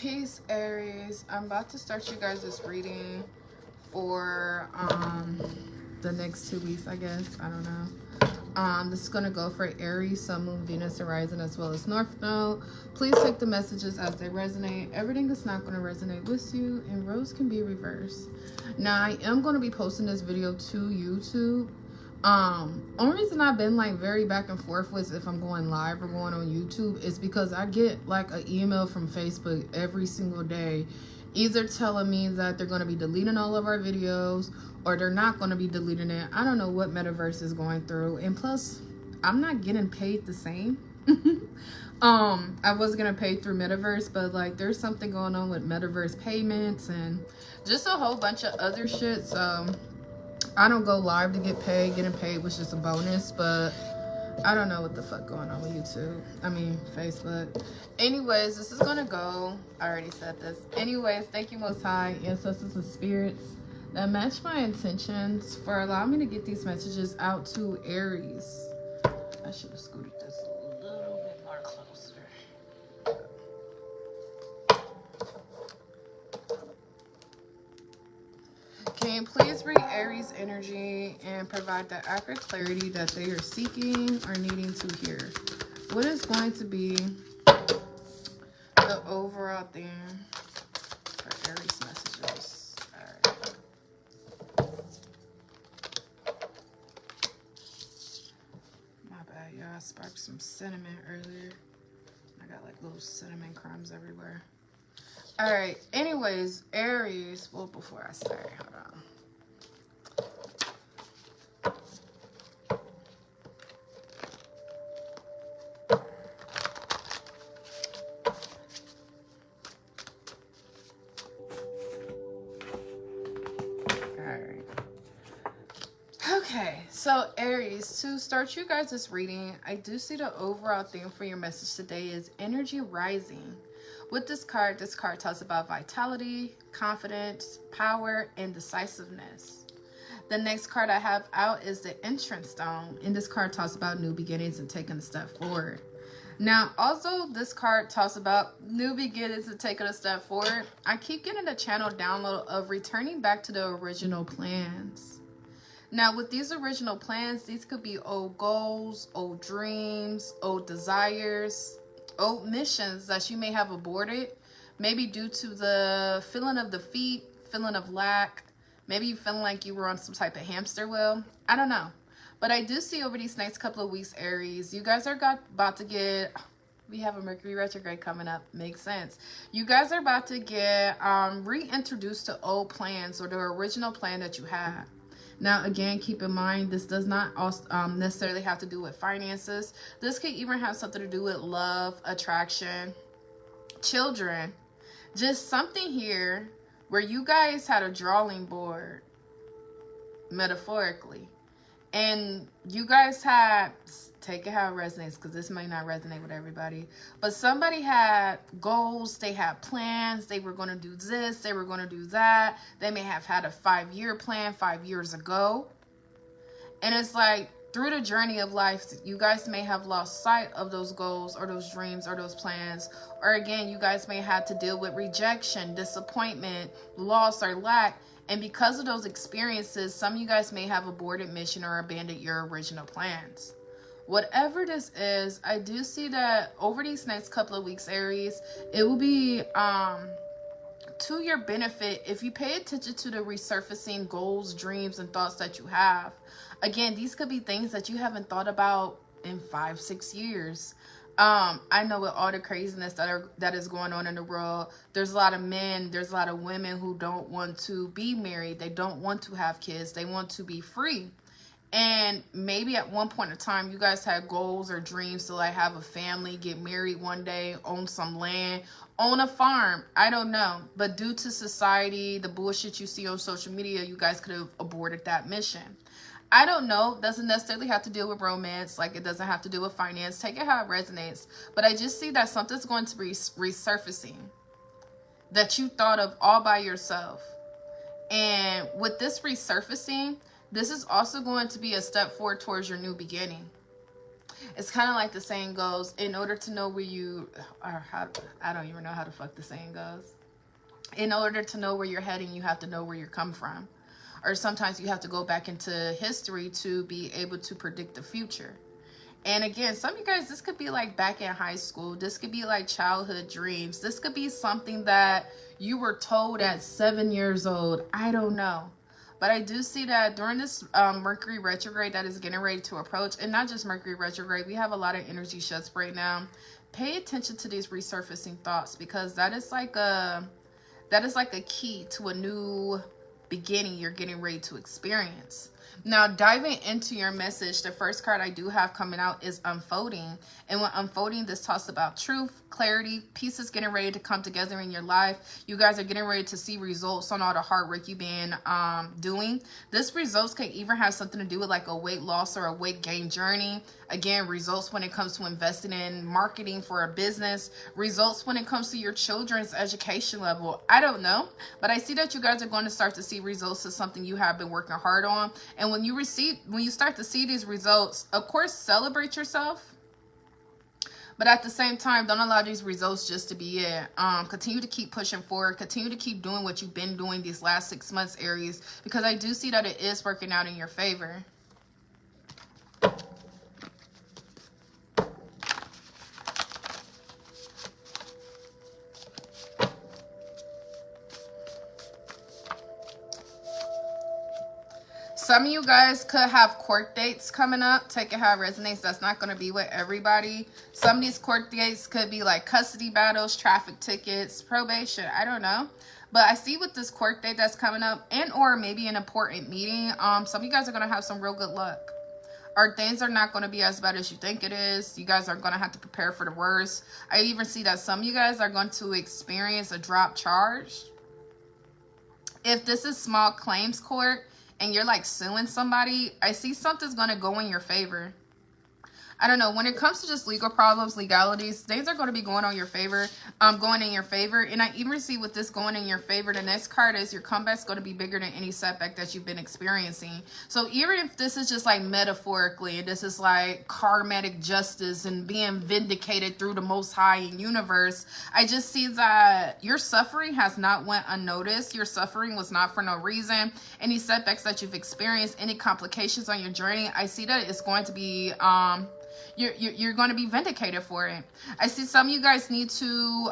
Peace, Aries. I'm about to start you guys this reading for the next 2 weeks, I guess. I don't know. This is gonna go for Aries, Sun, Moon, Venus, Horizon, as well as North Node. Please take the messages as they resonate. Everything is not going to resonate with you, and roles can be reversed. Now, I am going to be posting this video to YouTube. Only reason I've been like very back and forth with if I'm going live or going on YouTube is because I get like an email from Facebook every single day, either telling me that they're going to be deleting all of our videos or they're not going to be deleting it. I don't know what Metaverse is going through, and plus I'm not getting paid the same. I was gonna pay through Metaverse, but like there's something going on with Metaverse payments and just a whole bunch of other shit. So I don't go live to get paid. Getting paid was just a bonus, but I don't know what the fuck going on with YouTube. I mean, Facebook. Anyways, this is gonna go. I already said this. Anyways, thank you, Most High, ancestors and spirits that match my intentions for allowing me to get these messages out to Aries. I should have scooted this a little bit more closer. Can you please read Aries energy and provide the accurate clarity that they are seeking or needing to hear? What is going to be the overall theme for Aries messages? Alright. My bad, y'all. I sparked some cinnamon earlier. I got like little cinnamon crumbs everywhere. Alright, anyways, Aries. Well, before I start, hold on. Okay, so Aries, to start you guys this reading, I do see the overall theme for your message today is energy rising. With this card talks about vitality, confidence, power, and decisiveness. The next card I have out is the entrance stone, and this card talks about new beginnings and taking a step forward. Now, also, this card talks about new beginnings and taking a step forward. I keep getting the channel download of returning back to the original plans. Now, with these original plans, these could be old goals, old dreams, old desires, old missions that you may have aborted, maybe due to the feeling of defeat, feeling of lack, maybe you feeling like you were on some type of hamster wheel. I don't know. But I do see over these next couple of weeks, Aries, you guys are about to get... We have a Mercury retrograde coming up. Makes sense. You guys are about to get reintroduced to old plans or the original plan that you had. Now, again, keep in mind, this does not necessarily have to do with finances. This could even have something to do with love, attraction, children. Just something here where you guys had a drawing board, metaphorically. And you guys had, take it how it resonates, because this might not resonate with everybody. But somebody had goals, they had plans, they were going to do this, they were going to do that. They may have had a 5-year plan 5 years ago. And it's like, through the journey of life, you guys may have lost sight of those goals or those dreams or those plans. Or again, you guys may have to deal with rejection, disappointment, loss, or lack. And because of those experiences, some of you guys may have aborted mission or abandoned your original plans. Whatever this is, I do see that over these next couple of weeks, Aries, it will be to your benefit if you pay attention to the resurfacing goals, dreams, and thoughts that you have. Again, these could be things that you haven't thought about in 5-6 years. I know with all the craziness that is going on in the world, there's a lot of men, there's a lot of women who don't want to be married. They don't want to have kids. They want to be free. And maybe at one point in time, you guys had goals or dreams to like have a family, get married one day, own some land, own a farm. I don't know. But due to society, the bullshit you see on social media, you guys could have aborted that mission. I don't know. Doesn't necessarily have to deal with romance. Like, it doesn't have to do with finance. Take it how it resonates. But I just see that something's going to be resurfacing that you thought of all by yourself. And with this resurfacing, this is also going to be a step forward towards your new beginning. It's kind of like the saying goes, in order to know where you, or how, I don't even know how the fuck the saying goes. In order to know where you're heading, you have to know where you're come from. Or sometimes you have to go back into history to be able to predict the future. And again, some of you guys, this could be like back in high school. This could be like childhood dreams. This could be something that you were told at 7 years old. I don't know. But I do see that during this Mercury retrograde that is getting ready to approach, and not just Mercury retrograde, we have a lot of energy shifts right now. Pay attention to these resurfacing thoughts, because that is like a key to a new beginning you're getting ready to experience. Now, diving into your message, the first card I do have coming out is Unfolding. And when Unfolding, this talks about truth, clarity, pieces getting ready to come together in your life. You guys are getting ready to see results on all the hard work you've been doing. This results can even have something to do with like a weight loss or a weight gain journey. Again, results when it comes to investing in marketing for a business. Results when it comes to your children's education level. I don't know, but I see that you guys are going to start to see results of something you have been working hard on. And when you start to see these results, of course, celebrate yourself. But at the same time, don't allow these results just to be it. Continue to keep pushing forward. Continue to keep doing what you've been doing these last 6 months, Aries, because I do see that it is working out in your favor. Some of you guys could have court dates coming up. Take it how it resonates. That's not going to be with everybody. Some of these court dates could be like custody battles, traffic tickets, probation. I don't know. But I see with this court date that's coming up, and or maybe an important meeting, some of you guys are going to have some real good luck. Or things are not going to be as bad as you think it is. You guys are going to have to prepare for the worst. I even see that some of you guys are going to experience a drop charge. If this is small claims court, and you're like suing somebody, I see something's going to go in your favor. I don't know. When it comes to just legal problems, legalities, things are going to be going on your favor, going in your favor. And I even see with this going in your favor, the next card is your comeback's going to be bigger than any setback that you've been experiencing. So even if this is just like metaphorically, and this is like karmatic justice and being vindicated through the Most High and universe, I just see that your suffering has not went unnoticed. Your suffering was not for no reason. Any setbacks that you've experienced, any complications on your journey, I see that it's going to be you're going to be vindicated for it. I see some of you guys need to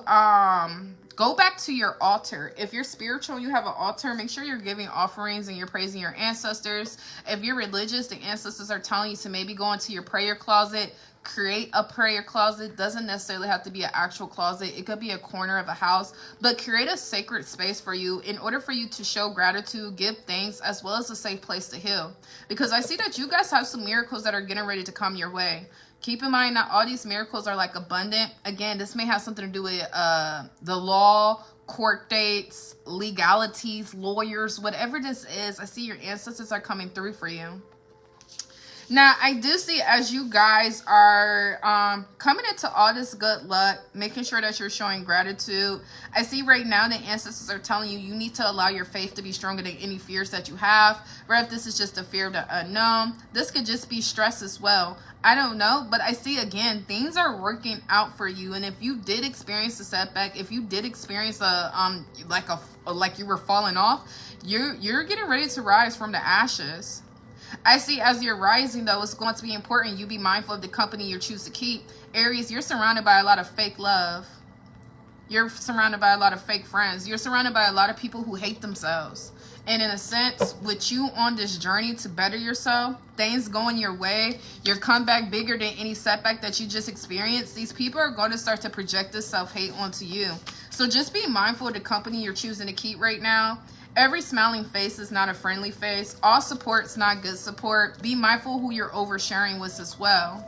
go back to your altar. If you're spiritual, you have an altar, make sure you're giving offerings and you're praising your ancestors. If you're religious, the ancestors are telling you to maybe go into your prayer closet. Create a prayer closet. Doesn't necessarily have to be an actual closet. It could be a corner of a house, but create a sacred space for you in order for you to show gratitude, give thanks, as well as a safe place to heal. Because I see that you guys have some miracles that are getting ready to come your way. Keep in mind that all these miracles are like abundant. Again, this may have something to do with the law, court dates, legalities, lawyers, whatever this is. I see your ancestors are coming through for you. Now, I do see as you guys are coming into all this good luck, making sure that you're showing gratitude. I see right now the ancestors are telling you you need to allow your faith to be stronger than any fears that you have. Or if this is just a fear of the unknown, this could just be stress as well. I don't know, but I see again, things are working out for you. And if you did experience a setback, if you did experience like you were falling off, you're getting ready to rise from the ashes. I see as you're rising, though, it's going to be important you be mindful of the company you choose to keep. Aries, you're surrounded by a lot of fake love. You're surrounded by a lot of fake friends. You're surrounded by a lot of people who hate themselves. And in a sense, with you on this journey to better yourself, things going your way, your comeback bigger than any setback that you just experienced, these people are going to start to project this self-hate onto you. So just be mindful of the company you're choosing to keep right now. Every smiling face is not a friendly face. All support's not good support. Be mindful who you're oversharing with as well.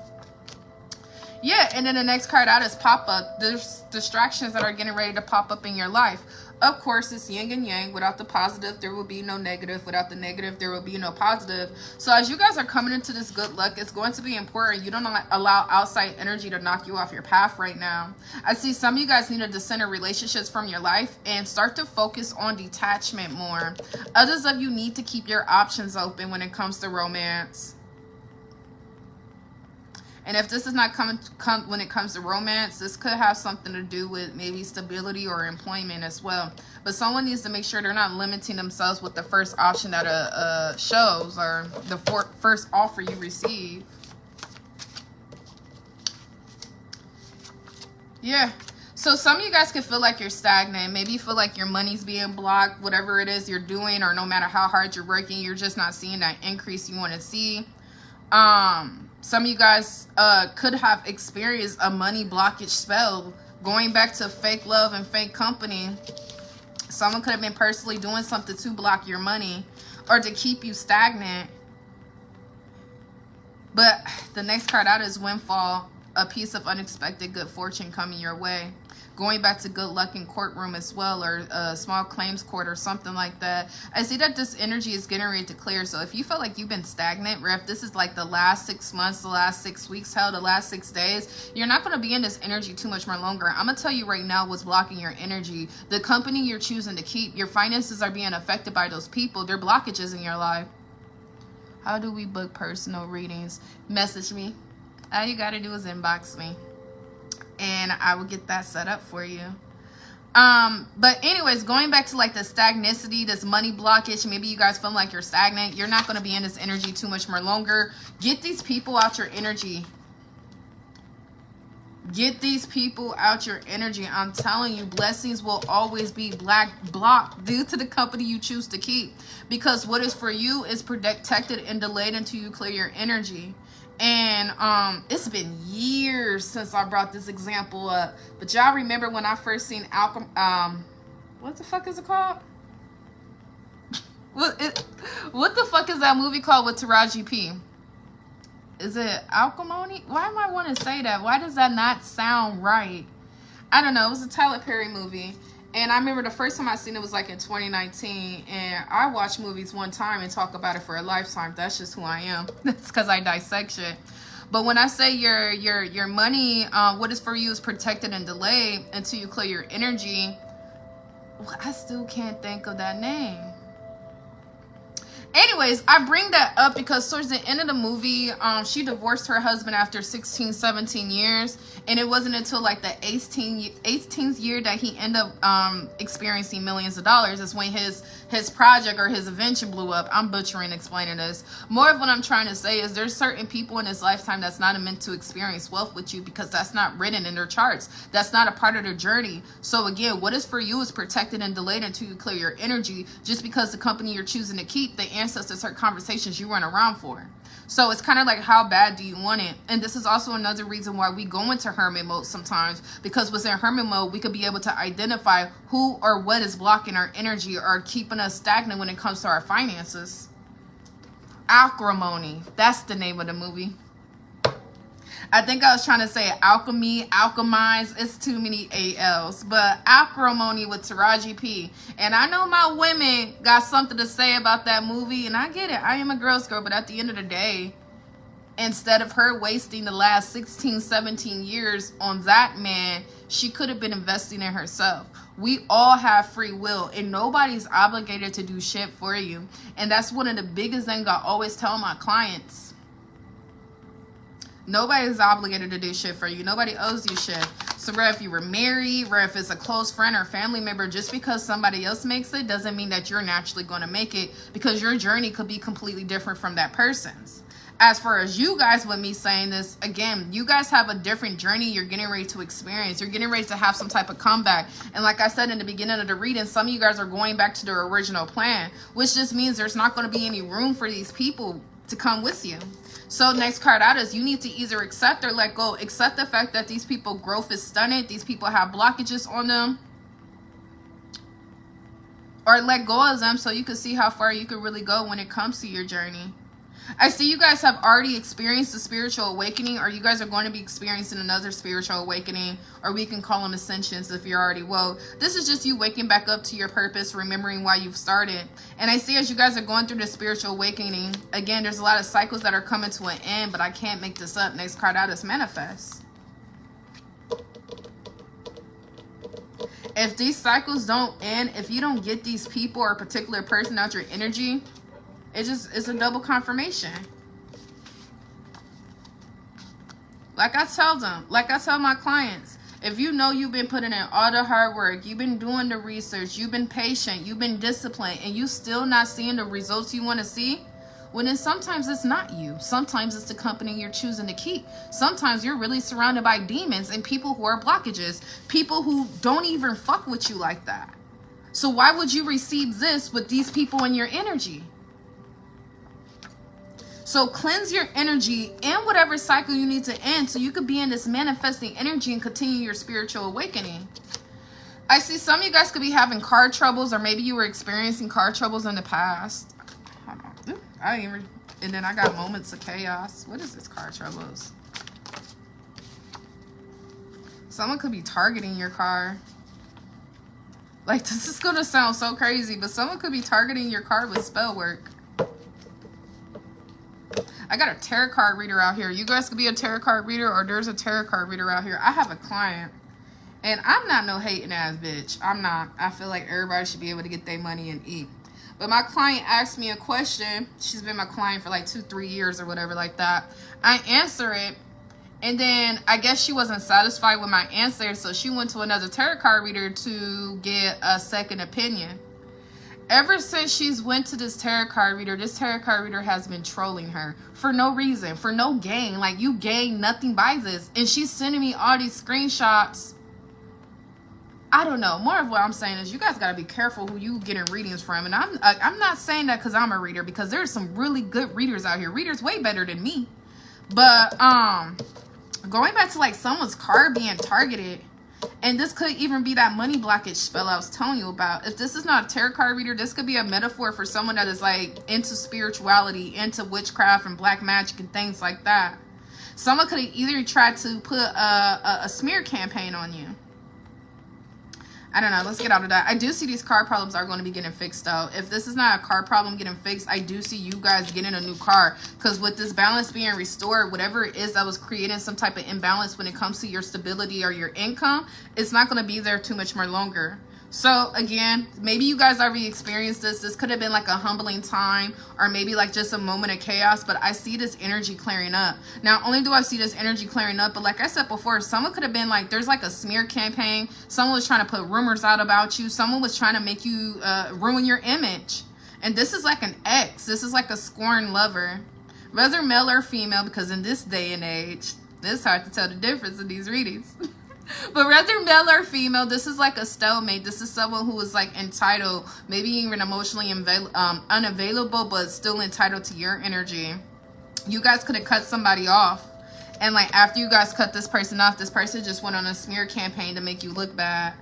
Yeah, and then the next card out is pop-up. There's distractions that are getting ready to pop up in your life. Of course, it's yin and yang. Without the positive, there will be no negative. Without the negative, there will be no positive. So as you guys are coming into this good luck, it's going to be important you don't allow outside energy to knock you off your path right now. I see some of you guys need to decenter relationships from your life and start to focus on detachment more. Others of you need to keep your options open when it comes to romance. And if this is not when it comes to romance, this could have something to do with maybe stability or employment as well. But someone needs to make sure they're not limiting themselves with the first option that shows, or the first offer you receive. Yeah. So some of you guys could feel like you're stagnant. Maybe you feel like your money's being blocked, whatever it is you're doing, or no matter how hard you're working, you're just not seeing that increase you want to see. Some of you guys could have experienced a money blockage spell, going back to fake love and fake company. Someone could have been personally doing something to block your money or to keep you stagnant. But the next card out is windfall, a piece of unexpected good fortune coming your way. Going back to good luck in courtroom as well, or a small claims court or something like that. I see that this energy is getting ready to clear. So if you feel like you've been stagnant, or if this is like the last 6 months, the last 6 weeks, hell, the last 6 days, you're not going to be in this energy too much more longer. I'm going to tell you right now what's blocking your energy. The company you're choosing to keep, your finances are being affected by those people. They're blockages in your life. How do we book personal readings? Message me. All you got to do is inbox me, and I will get that set up for you. But anyways, going back to like the stagnicity, this money blockage, maybe you guys feel like you're stagnant. You're not going to be in this energy too much more longer. Get these people out your energy. Get these people out your energy. I'm telling you, blessings will always be blocked due to the company you choose to keep. Because what is for you is protected and delayed until you clear your energy. And it's been years since I brought this example up, but y'all remember when I first seen what the fuck is it called? What the fuck is that movie called with Taraji P? Is it Alchemy? Why am I want to say that? Why does that not sound right? I don't know. It was a Tyler Perry movie. And I remember the first time I seen it was like in 2019. And I watch movies one time and talk about it for a lifetime. That's just who I am. That's because I dissect shit. But when I say your money, what is for you is protected and delayed until you clear your energy. Well, I still can't think of that name. Anyways, I bring that up because towards the end of the movie, she divorced her husband after 16, 17 years. And it wasn't until like the 18th year that he ended up experiencing millions of dollars. That's when his project or his invention blew up. I'm butchering explaining this. More of what I'm trying to say is there's certain people in this lifetime that's not meant to experience wealth with you because that's not written in their charts. That's not a part of their journey. So again, what is for you is protected and delayed until you clear your energy. Just because the company you're choosing to keep, the ancestors heard conversations you run around for. So it's kind of like, how bad do you want it? And this is also another reason why we go into hermit mode sometimes, because within hermit mode, we could be able to identify who or what is blocking our energy or keeping us stagnant when it comes to our finances. Acrimony. That's the name of the movie. I think I was trying to say alchemy, alchemize. It's too many ALs. But acrimony with Taraji P. And I know my women got something to say about that movie. And I get it. I am a girl's girl. But at the end of the day, instead of her wasting the last 16, 17 years on that man, she could have been investing in herself. We all have free will. And nobody's obligated to do shit for you. And that's one of the biggest things I always tell my clients. Nobody's obligated to do shit for you. Nobody owes you shit. So if you were married, or if it's a close friend or family member, just because somebody else makes it doesn't mean that you're naturally going to make it, because your journey could be completely different from that person's. As far as you guys, with me saying this, again, you guys have a different journey you're getting ready to experience. You're getting ready to have some type of comeback. And like I said in the beginning of the reading, some of you guys are going back to their original plan, which just means there's not going to be any room for these people to come with you. So next card out is you need to either accept or let go. Accept the fact that these people growth is stunted. These people have blockages on them. Or let go of them so you can see how far you can really go when it comes to your journey. I see you guys have already experienced a spiritual awakening, or you guys are going to be experiencing another spiritual awakening, or we can call them ascensions if you're already woke. This is just you waking back up to your purpose, remembering why you've started. And I see as you guys are going through the spiritual awakening, again, there's a lot of cycles that are coming to an end, but I can't make this up. Next card out is manifest. If these cycles don't end, if you don't get these people or a particular person out your energy, it's a double confirmation. Like I tell them, like I tell my clients, if you know you've been putting in all the hard work, you've been doing the research, you've been patient, you've been disciplined, and you still not seeing the results you want to see, well then sometimes it's not you. Sometimes it's the company you're choosing to keep. Sometimes you're really surrounded by demons and people who are blockages, people who don't even fuck with you like that. So why would you receive this with these people in your energy? So cleanse your energy in whatever cycle you need to end so you could be in this manifesting energy and continue your spiritual awakening. I see some of you guys could be having car troubles, or maybe you were experiencing car troubles in the past. Hold on. And then I got moments of chaos. What is this, car troubles? Someone could be targeting your car. Like, this is going to sound so crazy, but someone could be targeting your car with spell work. I got a tarot card reader out here. You guys could be a tarot card reader, or there's a tarot card reader out here. I have a client, and I'm not no hating ass bitch. I'm not. I feel like everybody should be able to get their money and eat. But my client asked me a question. She's been my client for like 2-3 years or whatever like that. I answer it, and then I guess she wasn't satisfied with my answer, so she went to another tarot card reader to get a second opinion. Ever since she's went to this tarot card reader has been trolling her for no reason, for no gain. Like, you gain nothing by this. And she's sending me all these screenshots. I don't know. More of what I'm saying is you guys got to be careful who you getting readings from. And I'm not saying that because I'm a reader, because there's some really good readers out here. Readers way better than me. But going back to like someone's car being targeted, and this could even be that money blockage spell I was telling you about. If this is not a tarot card reader, this could be a metaphor for someone that is like into spirituality, into witchcraft and black magic and things like that. Someone could have either tried to put a smear campaign on you. I don't know. Let's get out of that. I do see these car problems are going to be getting fixed though. If this is not a car problem getting fixed, I do see you guys getting a new car. Because with this balance being restored, whatever it is that was creating some type of imbalance when it comes to your stability or your income, it's not going to be there too much more longer. So again, maybe you guys already experienced this. This could have been like a humbling time, or maybe like just a moment of chaos, but I see this energy clearing up. Not only do I see this energy clearing up, but like I said before, someone could have been like, there's like a smear campaign. Someone was trying to put rumors out about you. Someone was trying to make you ruin your image. And this is like an ex. This is like a scorned lover. Whether male or female, because in this day and age, it's hard to tell the difference in these readings. But whether male or female, this is like a stalemate. This is someone who is like entitled, maybe even emotionally unavailable, but still entitled to your energy. You guys could have cut somebody off. And like after you guys cut this person off, this person just went on a smear campaign to make you look bad.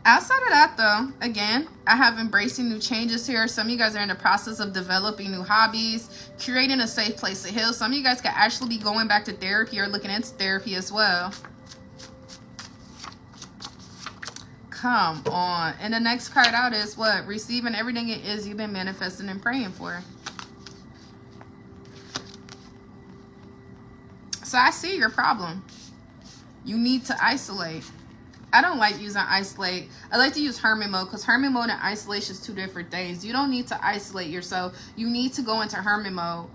Outside of that though, again, I have embracing new changes here. Some of you guys are in the process of developing new hobbies, creating a safe place to heal. Some of you guys could actually be going back to therapy or looking into therapy as well. Come on. And the next card out is what? Receiving everything it is you've been manifesting and praying for. So I see your problem. You need to isolate. I don't like using isolate. I like to use hermit mode, because hermit mode and isolation is two different things. You don't need to isolate yourself. You need to go into hermit mode,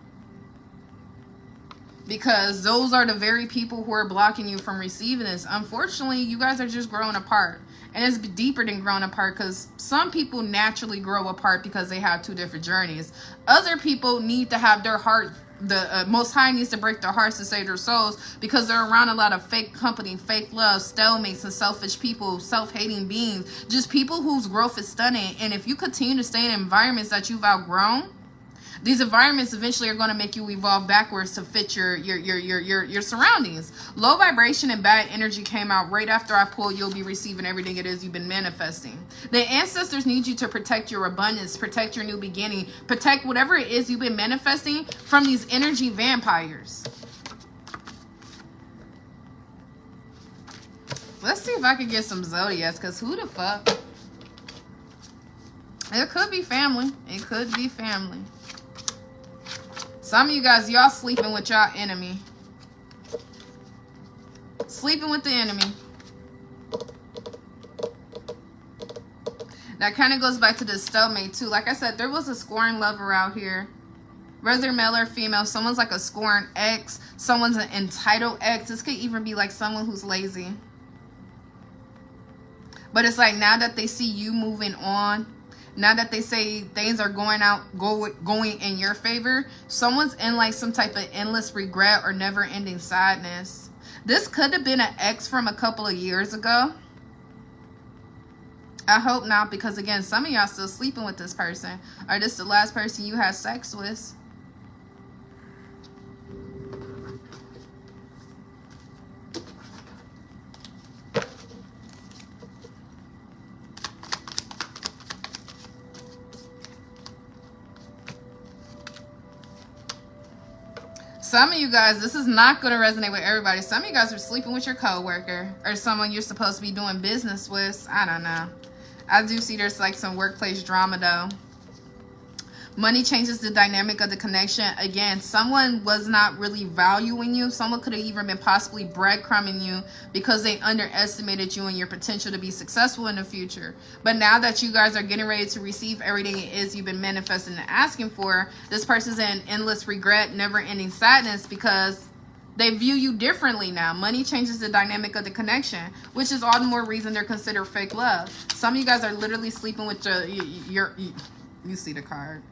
because those are the very people who are blocking you from receiving this. Unfortunately, you guys are just growing apart. And it's deeper than growing apart, because some people naturally grow apart because they have two different journeys. Other people need to have their heart, the Most High needs to break their hearts to save their souls, because they're around a lot of fake company, fake love, stalemates, and selfish people, self-hating beings, just people whose growth is stunning. And if you continue to stay in environments that you've outgrown, these environments eventually are going to make you evolve backwards to fit your surroundings. Low vibration and bad energy came out right after I pulled You'll Be Receiving Everything It Is You've Been Manifesting. The ancestors need you to protect your abundance, protect your new beginning, protect whatever it is you've been manifesting from these energy vampires. Let's see if I can get some zodiacs, because who the fuck? It could be family. It could be family. Some of you guys, y'all sleeping with y'all enemy. Sleeping with the enemy. That kind of goes back to the stalemate too. Like I said, there was a scoring lover out here. Whether male or female, someone's like a scoring ex. Someone's an entitled ex. This could even be like someone who's lazy. But it's like now that they see you moving on, now that they say things are going in your favor, someone's in like some type of endless regret or never-ending sadness. This could have been an ex from a couple of years ago. I hope not, because again, some of y'all still sleeping with this person, or this the last person you had sex with. Some of you guys, this is not going to resonate with everybody. Some of you guys are sleeping with your coworker or someone you're supposed to be doing business with. I don't know. I do see there's like some workplace drama though. Money changes the dynamic of the connection. Again, someone was not really valuing you. Someone could have even been possibly breadcrumbing you because they underestimated you and your potential to be successful in the future. But now that you guys are getting ready to receive everything it is you've been manifesting and asking for, this person's in endless regret, never-ending sadness because they view you differently now. Money changes the dynamic of the connection, which is all the more reason they're considered fake love. Some of you guys are literally sleeping with you see the card.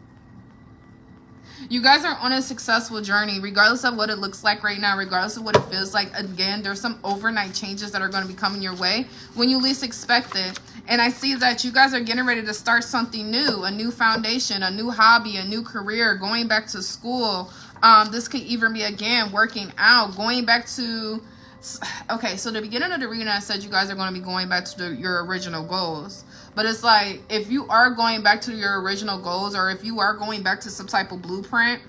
You guys are on a successful journey, regardless of what it looks like right now, regardless of what it feels like. Again, there's some overnight changes that are going to be coming your way when you least expect it. And I see that you guys are getting ready to start something new, a new foundation, a new hobby, a new career, going back to school. This could even be, again, working out, going back to... Okay, so the beginning of the reading, I said you guys are going to be going back to your original goals. But it's like, if you are going back to your original goals, or if you are going back to some type of blueprint,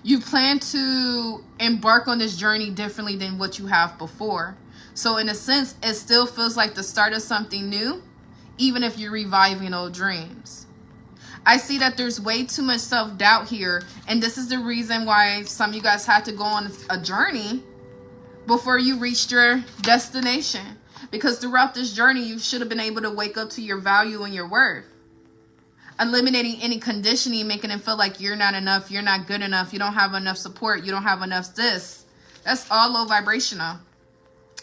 you plan to embark on this journey differently than what you have before. So in a sense, it still feels like the start of something new, even if you're reviving old dreams. I see that there's way too much self-doubt here. And this is the reason why some of you guys had to go on a journey before you reached your destination. Because throughout this journey, you should have been able to wake up to your value and your worth. Eliminating any conditioning, making it feel like you're not enough, you're not good enough, you don't have enough support, you don't have enough this. That's all low vibrational.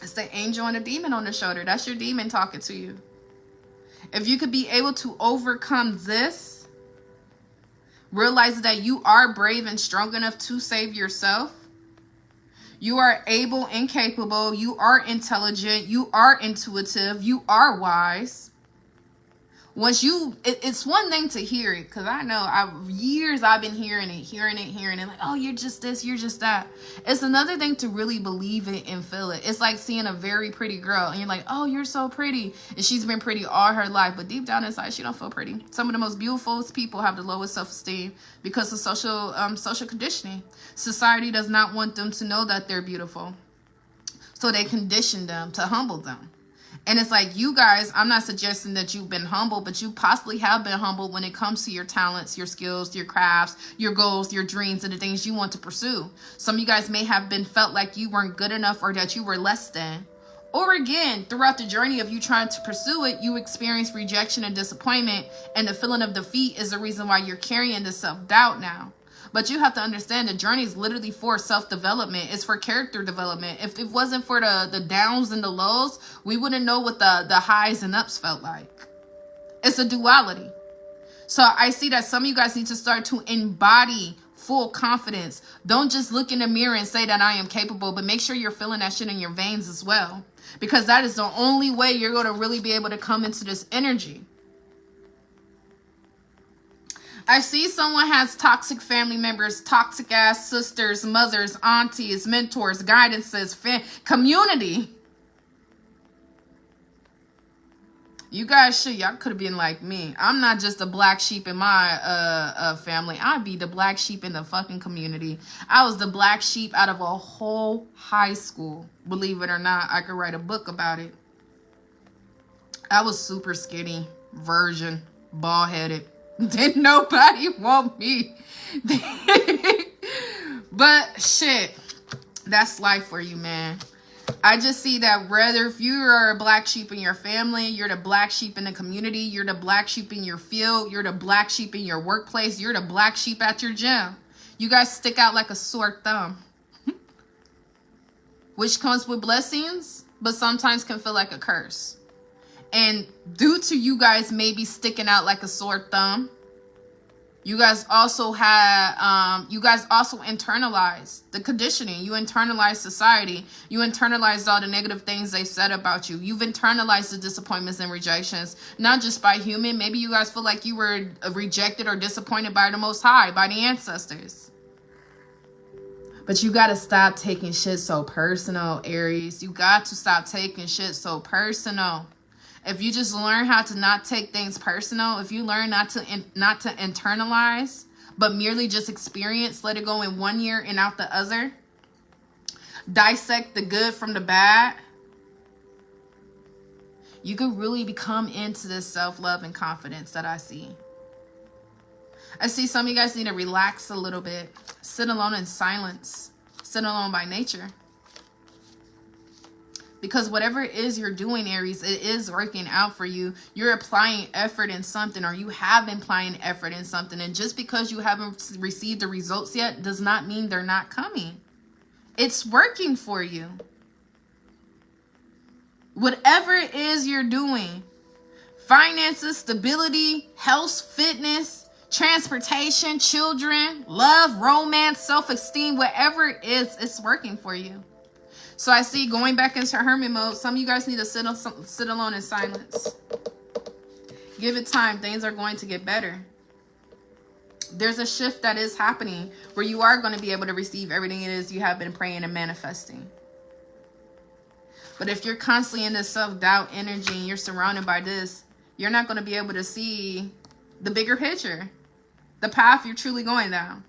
It's the angel and the demon on the shoulder. That's your demon talking to you. If you could be able to overcome this, realize that you are brave and strong enough to save yourself. You are able and capable. You are intelligent. You are intuitive. You are wise. Once you, it's one thing to hear it, because I know years I've been hearing it, like, oh, you're just this, you're just that. It's another thing to really believe it and feel it. It's like seeing a very pretty girl and you're like, oh, you're so pretty. And she's been pretty all her life, but deep down inside, she don't feel pretty. Some of the most beautiful people have the lowest self-esteem because of social conditioning. Society does not want them to know that they're beautiful. So they condition them to humble them. And it's like, you guys, I'm not suggesting that you've been humble, but you possibly have been humble when it comes to your talents, your skills, your crafts, your goals, your dreams, and the things you want to pursue. Some of you guys may have been felt like you weren't good enough or that you were less than. Or again, throughout the journey of you trying to pursue it, you experience rejection and disappointment, and the feeling of defeat is the reason why you're carrying this self-doubt now. But you have to understand the journey is literally for self-development. It's for character development. If it wasn't for the downs and the lows, we wouldn't know what the highs and ups felt like. It's a duality. So I see that some of you guys need to start to embody full confidence. Don't just look in the mirror and say that I am capable, but make sure you're feeling that shit in your veins as well. Because that is the only way you're going to really be able to come into this energy. I see someone has toxic family members, toxic ass sisters, mothers, aunties, mentors, guidances, community. You guys y'all could have been like me. I'm not just a black sheep in my family. I'd be the black sheep in the fucking community. I was the black sheep out of a whole high school. Believe it or not, I could write a book about it. I was super skinny, virgin, bald-headed. Didn't nobody want me. But shit, that's life for you, man. I just see that whether if you are a black sheep in your family, you're the black sheep in the community, you're the black sheep in your field, you're the black sheep in your workplace, you're the black sheep at your gym. You guys stick out like a sore thumb, which comes with blessings, but sometimes can feel like a curse. And due to you guys maybe sticking out like a sore thumb, you guys also internalized the conditioning. You internalized society. You internalized all the negative things they said about you. You've internalized the disappointments and rejections, not just by human. Maybe you guys feel like you were rejected or disappointed by the Most High, by the ancestors. But you got to stop taking shit so personal, Aries. You got to stop taking shit so personal. If you just learn how to not take things personal, if you learn not to internalize, but merely just experience, let it go in one ear and out the other, dissect the good from the bad, you could really become into this self-love and confidence that I see. I see some of you guys need to relax a little bit. Sit alone in silence. Sit alone by nature. Because whatever it is you're doing, Aries, it is working out for you. You're applying effort in something, or you have been applying effort in something. And just because you haven't received the results yet does not mean they're not coming. It's working for you. Whatever it is you're doing, finances, stability, health, fitness, transportation, children, love, romance, self-esteem, whatever it is, it's working for you. So I see going back into hermit mode. Some of you guys need to sit alone in silence. Give it time. Things are going to get better. There's a shift that is happening where you are going to be able to receive everything it is you have been praying and manifesting. But if you're constantly in this self-doubt energy and you're surrounded by this, you're not going to be able to see the bigger picture, the path you're truly going down.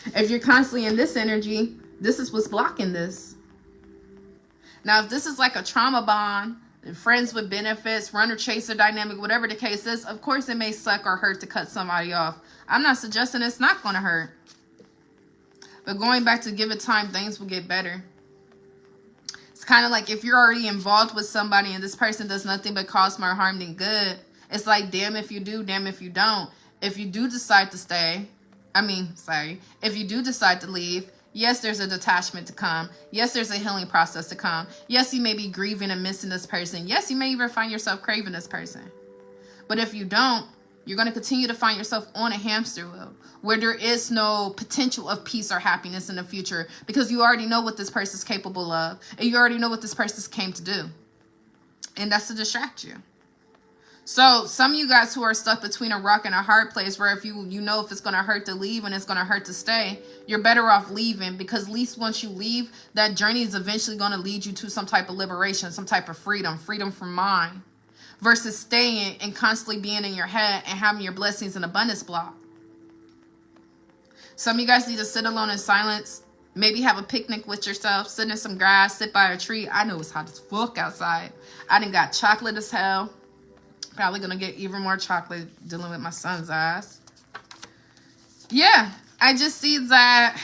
If you're constantly in this energy, this is what's blocking this. Now, if this is like a trauma bond, friends with benefits, runner chaser dynamic, whatever the case is, of course it may suck or hurt to cut somebody off. I'm not suggesting it's not going to hurt. But going back to give it time, things will get better. It's kind of like if you're already involved with somebody and this person does nothing but cause more harm than good, it's like, damn if you do, damn if you don't. If you do decide to stay, if you do decide to leave, yes, there's a detachment to come. Yes, there's a healing process to come. Yes, you may be grieving and missing this person. Yes, you may even find yourself craving this person. But if you don't, you're going to continue to find yourself on a hamster wheel where there is no potential of peace or happiness in the future because you already know what this person's capable of and you already know what this person came to do. And that's to distract you. So some of you guys who are stuck between a rock and a hard place where if you know if it's going to hurt to leave and it's going to hurt to stay, you're better off leaving because at least once you leave, that journey is eventually going to lead you to some type of liberation, some type of freedom from mind versus staying and constantly being in your head and having your blessings and abundance blocked. Some of you guys need to sit alone in silence, maybe have a picnic with yourself, sit in some grass, sit by a tree. I know it's hot as fuck outside. I done got chocolate as hell. Probably gonna get even more chocolate dealing with my son's ass. Yeah, I just see that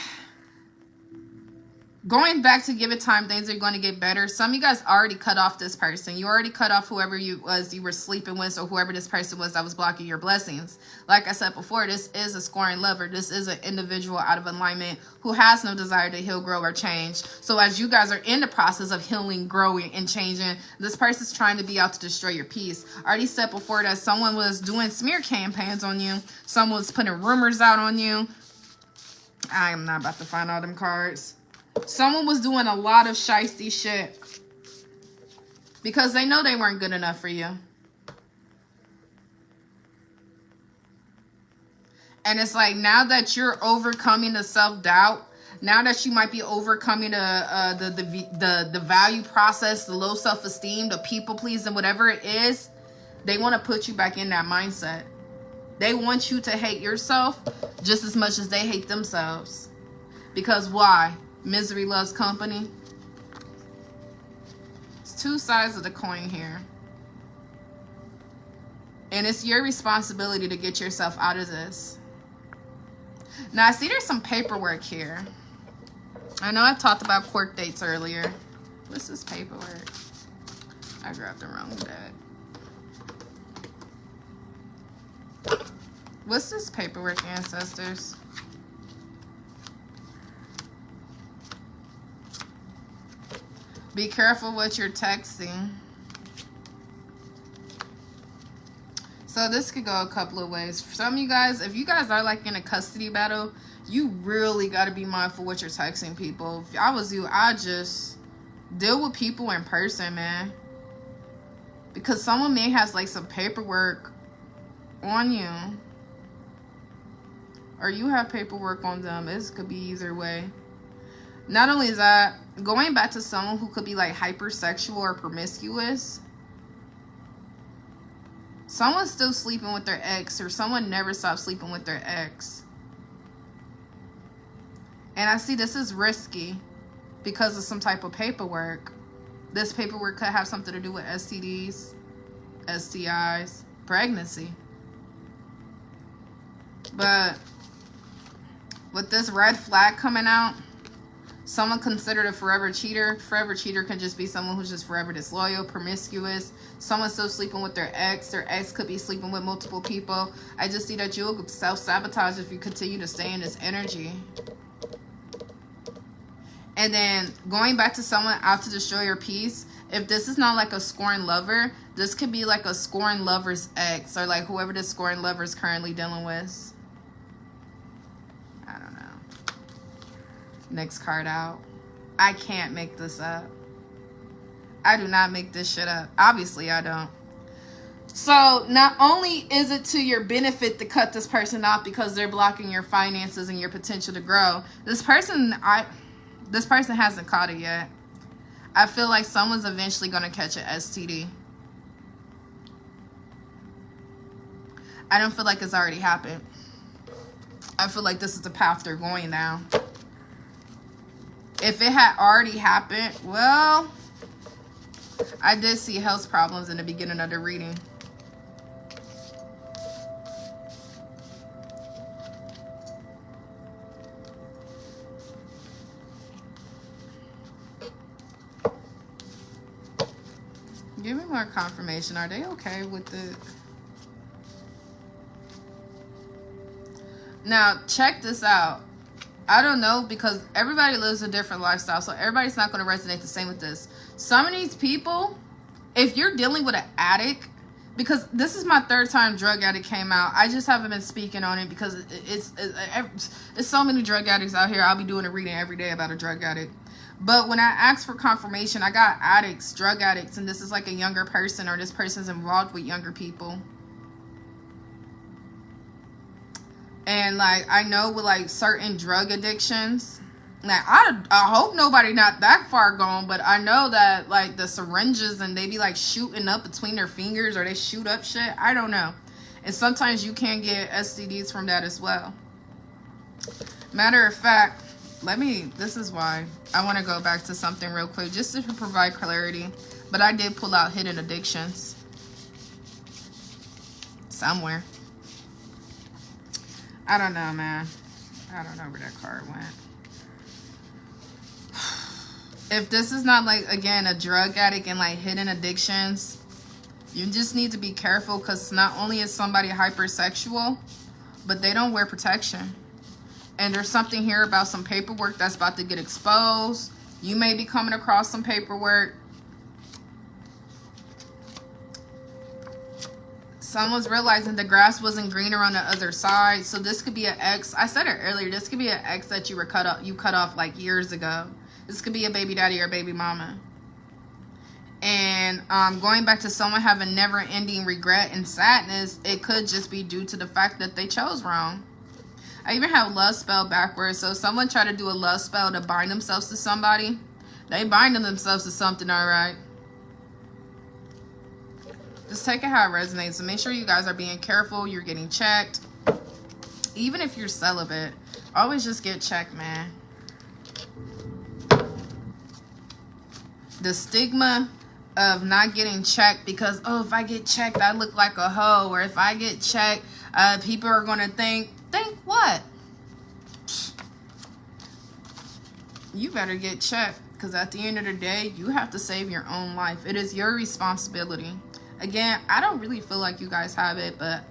going back to give it time, things are going to get better. Some of you guys already cut off this person. You already cut off whoever you were sleeping with or whoever this person was that was blocking your blessings. Like I said before, this is a scoring lover. This is an individual out of alignment who has no desire to heal, grow, or change. So as you guys are in the process of healing, growing, and changing, this person's trying to be out to destroy your peace. I already said before that someone was doing smear campaigns on you. Someone was putting rumors out on you. I am not about to find all them cards. Someone was doing a lot of shiesty shit because they know they weren't good enough for you. And it's like now that you're overcoming the self-doubt, now that you might be overcoming the value process, the low self-esteem, the people pleasing, whatever it is, they want to put you back in that mindset. They want you to hate yourself just as much as they hate themselves. Because why? Misery loves company. It's two sides of the coin here. And it's your responsibility to get yourself out of this. Now, I see there's some paperwork here. I know I talked about court dates earlier. What's this paperwork? I grabbed the wrong deck. What's this paperwork, ancestors? Be careful what you're texting. So this could go a couple of ways. For some of you guys, if you guys are like in a custody battle, you really got to be mindful what you're texting people. If I was you, I just deal with people in person, man. Because someone may have like some paperwork on you. Or you have paperwork on them. This could be either way. Not only is that, going back to someone who could be like hypersexual or promiscuous. Someone's still sleeping with their ex, or someone never stopped sleeping with their ex. And I see this is risky because of some type of paperwork. This paperwork could have something to do with STDs, STIs, pregnancy. But with this red flag coming out, someone considered a forever cheater. Forever cheater can just be someone who's just forever disloyal, promiscuous. Someone still sleeping with their ex. Their ex could be sleeping with multiple people. I just see that you'll self-sabotage if you continue to stay in this energy. And then going back to someone out to destroy your peace. If this is not like a scorned lover, this could be like a scorned lover's ex, or like whoever this scorned lover is currently dealing with. I don't know. Next card out. I can't make this up. I do not make this shit up. Obviously, I don't. So, not only is it to your benefit to cut this person off because they're blocking your finances and your potential to grow, this person hasn't caught it yet. I feel like someone's eventually going to catch an STD. I don't feel like it's already happened. I feel like this is the path they're going down. If it had already happened, well, I did see health problems in the beginning of the reading. Give me more confirmation. Are they okay with it? Now, check this out. I don't know, because everybody lives a different lifestyle, so everybody's not going to resonate the same with this. Some of these people, if you're dealing with an addict, because this is my third time drug addict came out. I just haven't been speaking on it because it's so many drug addicts out here. I'll be doing a reading every day about a drug addict. But when I asked for confirmation, I got addicts, drug addicts, and this is like a younger person, or this person's involved with younger people. And like, I know with like certain drug addictions, now I hope nobody not that far gone, but I know that like the syringes and they be like shooting up between their fingers, or they shoot up shit. I don't know. And sometimes you can get STDs from that as well. Matter of fact, this is why I want to go back to something real quick, just to provide clarity. But I did pull out hidden addictions somewhere. I don't know, man. I don't know where that card went. If this is not like, again, a drug addict and like hidden addictions, you just need to be careful, because not only is somebody hypersexual, but they don't wear protection. And there's something here about some paperwork that's about to get exposed. You may be coming across some paperwork. Someone's realizing the grass wasn't greener on the other side. So this could be an ex. I said it earlier. This could be an ex that you cut off like years ago. This could be a baby daddy or baby mama. And going back to someone having never-ending regret and sadness, it could just be due to the fact that they chose wrong. I even have love spell backwards. So if someone tried to do a love spell to bind themselves to somebody, they bind themselves to something, all right? Just take it how it resonates. So make sure you guys are being careful. You're getting checked. Even if you're celibate, always just get checked, man. The stigma of not getting checked because, oh, if I get checked, I look like a hoe. Or if I get checked, people are going to think what? You better get checked. Because at the end of the day, you have to save your own life. It is your responsibility. Again, I don't really feel like you guys have it, but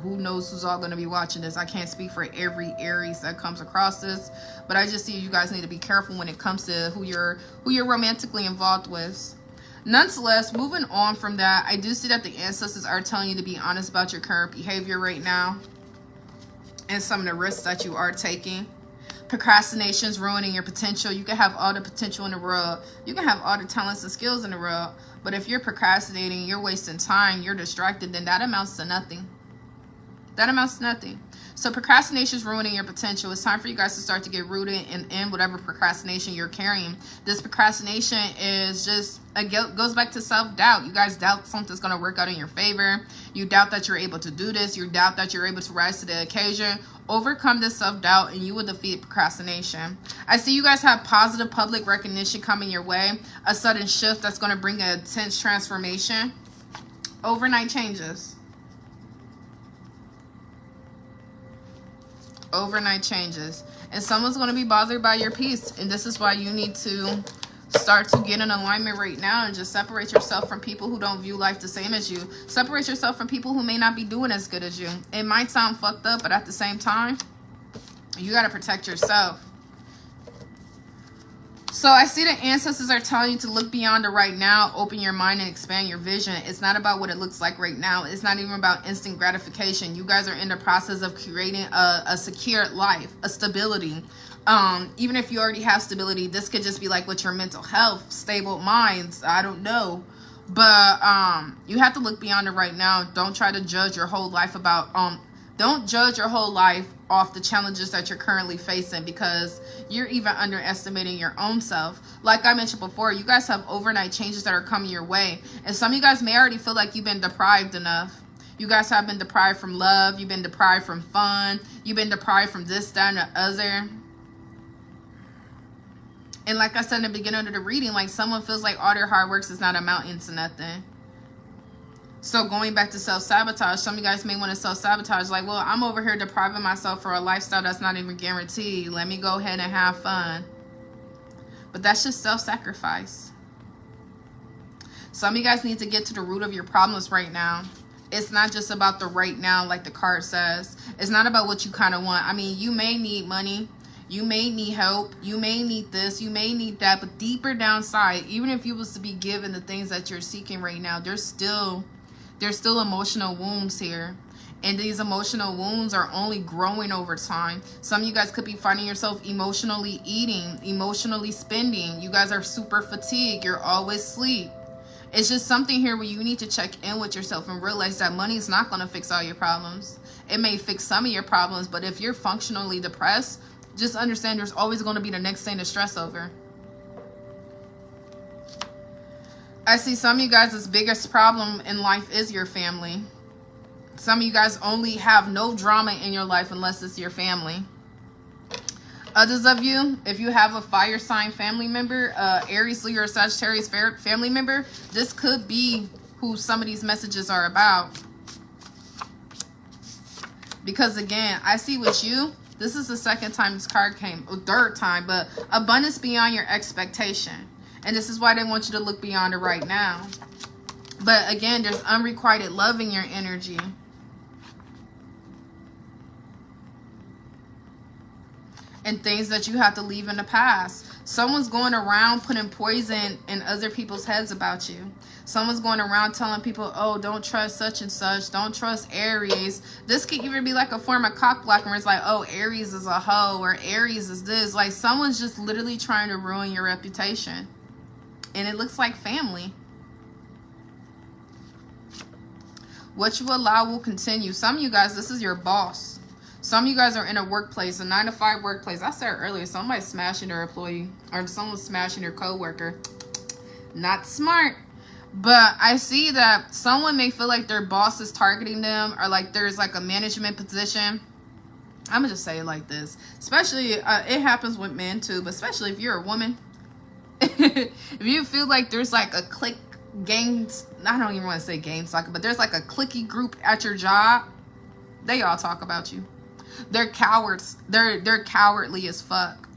who knows who's all going to be watching this. I can't speak for every Aries that comes across this, but I just see you guys need to be careful when it comes to who you're romantically involved with. Nonetheless, moving on from that, I do see that the ancestors are telling you to be honest about your current behavior right now and some of the risks that you are taking. Procrastination is ruining your potential. You can have all the potential in the world. You can have all the talents and skills in the world. But if you're procrastinating, you're wasting time, you're distracted, then that amounts to nothing. That amounts to nothing. So procrastination is ruining your potential. It's time for you guys to start to get rooted in whatever procrastination you're carrying. This procrastination is just, it goes back to self-doubt. You guys doubt something's going to work out in your favor. You doubt that you're able to do this. You doubt that you're able to rise to the occasion. Overcome this self-doubt and you will defeat procrastination. I see you guys have positive public recognition coming your way. A sudden shift that's going to bring an intense transformation. Overnight changes. Overnight changes. And someone's going to be bothered by your peace. And this is why you need to start to get in alignment right now and just separate yourself from people who don't view life the same as you. Separate yourself from people who may not be doing as good as you. It might sound fucked up, but at the same time, you got to protect yourself. So I see the ancestors are telling you to look beyond the right now, open your mind and expand your vision. It's not about what it looks like right now. It's not even about instant gratification. You guys are in the process of creating a secure life, a stability. Even if you already have stability, this could just be like with your mental health, stable minds. I don't know. But you have to look beyond it right now. Don't try to judge your whole life don't judge your whole life off the challenges that you're currently facing, because you're even underestimating your own self. Like I mentioned before, you guys have overnight changes that are coming your way. And some of you guys may already feel like you've been deprived enough. You guys have been deprived from love. You've been deprived from fun. You've been deprived from this, that, and the other. And like I said in the beginning of the reading, like someone feels like all their hard work is not amounting to nothing. So going back to self-sabotage, some of you guys may want to self-sabotage. Like, well, I'm over here depriving myself for a lifestyle that's not even guaranteed. Let me go ahead and have fun. But that's just self-sacrifice. Some of you guys need to get to the root of your problems right now. It's not just about the right now, like the card says. It's not about what you kind of want. I mean, you may need money. You may need help. You may need this. You may need that. But deeper downside, even if you was to be given the things that you're seeking right now, there's still emotional wounds here. And these emotional wounds are only growing over time. Some of you guys could be finding yourself emotionally eating, emotionally spending. You guys are super fatigued. You're always asleep. It's just something here where you need to check in with yourself and realize that money is not going to fix all your problems. It may fix some of your problems, but if you're functionally depressed, just understand there's always going to be the next thing to stress over. I see some of you guys' biggest problem in life is your family. Some of you guys only have no drama in your life unless it's your family. Others of you, if you have a fire sign family member, Aries, Leo, or Sagittarius family member, this could be who some of these messages are about. Because again, I see with you, this is the second time this card came, or third time, but abundance beyond your expectation. And this is why they want you to look beyond it right now. But again, there's unrequited love in your energy. And things that you have to leave in the past. Someone's going around putting poison in other people's heads about you. Someone's going around telling people, oh, don't trust such and such. Don't trust Aries. This could even be like a form of cock blocking where it's like, oh, Aries is a hoe or Aries is this. Like someone's just literally trying to ruin your reputation. And it looks like family. What you allow will continue. Some of you guys, this is your boss. Some of you guys are in a workplace, a 9-to-5 workplace. I said earlier, somebody's smashing their employee or someone's smashing their coworker. Not smart. But I see that someone may feel like their boss is targeting them, or like there's like a management position. I'm going to just say it like this. Especially, it happens with men too, but especially if you're a woman. If you feel like there's like a clique gang, I don't even want to say gang stalker, but there's like a cliquey group at your job, they all talk about you. They're cowards. They're cowardly as fuck.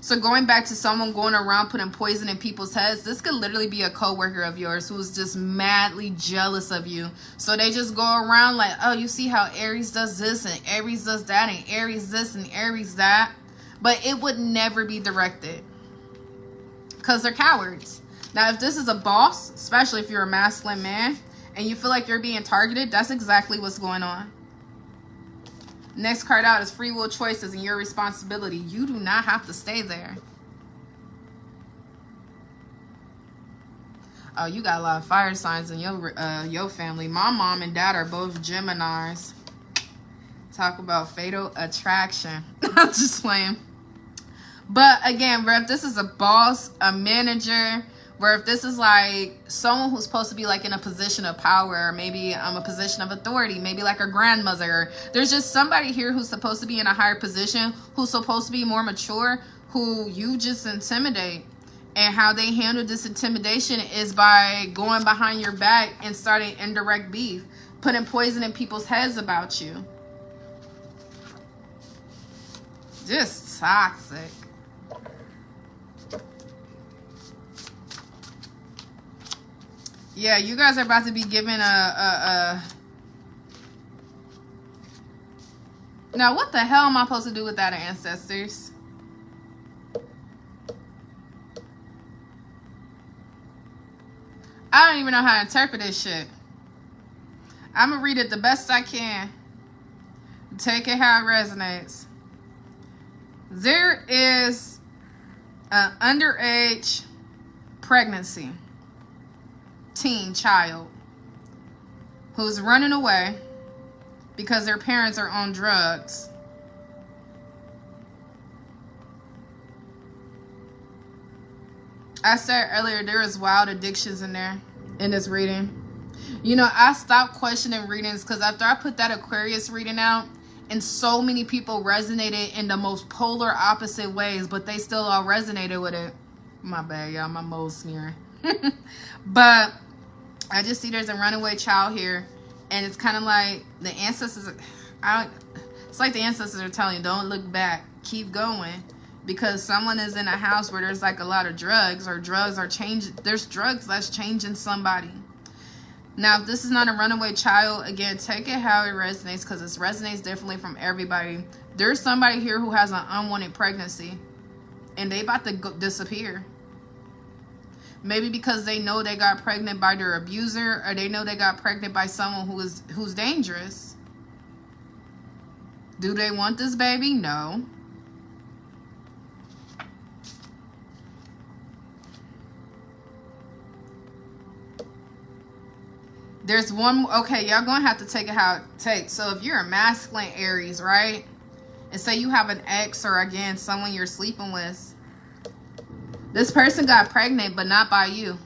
So going back to someone going around putting poison in people's heads, this could literally be a coworker of yours who's just madly jealous of you. So they just go around like, oh, you see how Aries does this and Aries does that and Aries this and Aries that. But it would never be directed because they're cowards. Now, if this is a boss, especially if you're a masculine man and you feel like you're being targeted, that's exactly what's going on. Next card out is free will choices and your responsibility. You do not have to stay there. Oh, you got a lot of fire signs in your family. My mom and dad are both Geminis. Talk about fatal attraction. I'm just playing. But again, if this is a boss, a manager, where if this is like someone who's supposed to be like in a position of power, or maybe a position of authority, maybe like a grandmother, there's just somebody here who's supposed to be in a higher position, who's supposed to be more mature, who you just intimidate. And how they handle this intimidation is by going behind your back and starting indirect beef, putting poison in people's heads about you. Just toxic. Yeah, you guys are about to be given a... Now, what the hell am I supposed to do with that, ancestors? I don't even know how to interpret this shit. I'm going to read it the best I can. Take it how it resonates. There is an underage pregnancy. Teen child who's running away because their parents are on drugs. I said earlier there is wild addictions in there in this reading. You know, I stopped questioning readings because after I put that Aquarius reading out, and so many people resonated in the most polar opposite ways, but they still all resonated with it. My bad, y'all, my mold smearing. But I just see there's a runaway child here, and it's kind of like the ancestors. It's like the ancestors are telling you, don't look back, keep going, because someone is in a house where there's like a lot of drugs, or drugs are changing. There's drugs that's changing somebody. Now, if this is not a runaway child, again, take it how it resonates, because it resonates differently from everybody. There's somebody here who has an unwanted pregnancy, and they about to disappear. Maybe because they know they got pregnant by their abuser, or they know they got pregnant by someone who's dangerous. Do they want this baby? No. There's one. Okay, y'all gonna have to take it how it takes. So if you're a masculine Aries, right? And say you have an ex, or again, someone you're sleeping with. This person got pregnant, but not by you.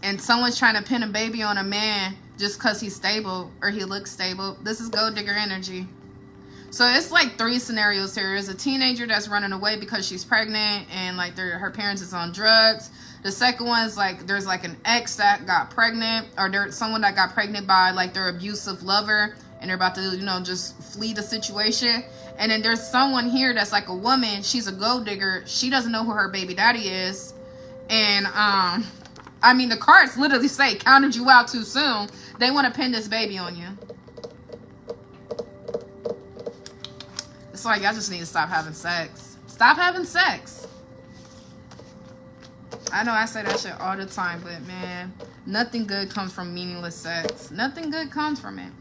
And someone's trying to pin a baby on a man just because he's stable or he looks stable. This is gold digger energy. So it's like three scenarios here. There's a teenager that's running away because she's pregnant and like her parents is on drugs. The second one is like there's like an ex that got pregnant, or there's someone that got pregnant by like their abusive lover, and they're about to, you know, just flee the situation. And then there's someone here that's like a woman. She's a gold digger. She doesn't know who her baby daddy is. And I mean, the cards literally say counted you out too soon. They want to pin this baby on you. It's like y'all just need to stop having sex. Stop having sex. I know I say that shit all the time, but man, nothing good comes from meaningless sex. Nothing good comes from it.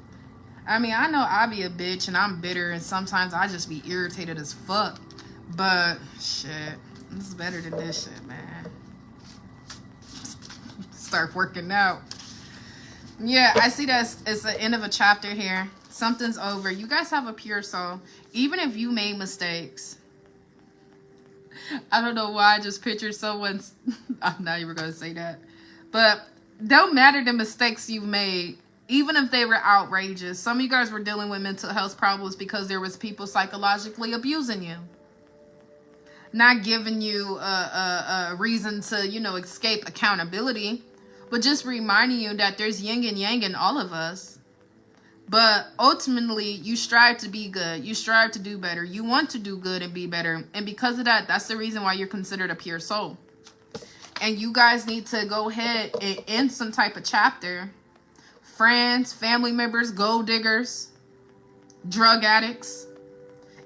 I mean, I know I be a bitch and I'm bitter, and sometimes I just be irritated as fuck. But shit, this is better than this shit, man. Start working out. Yeah, I see that it's the end of a chapter here. Something's over. You guys have a pure soul. Even if you made mistakes. I don't know why I just pictured someone's... I'm not even going to say that. But don't matter the mistakes you've made. Even if they were outrageous. Some of you guys were dealing with mental health problems because there was people psychologically abusing you. Not giving you a reason to, you know, escape accountability. But just reminding you that there's yin and yang in all of us. But ultimately, you strive to be good. You strive to do better. You want to do good and be better. And because of that, that's the reason why you're considered a pure soul. And you guys need to go ahead and end some type of chapter. Friends, family members, gold diggers, drug addicts.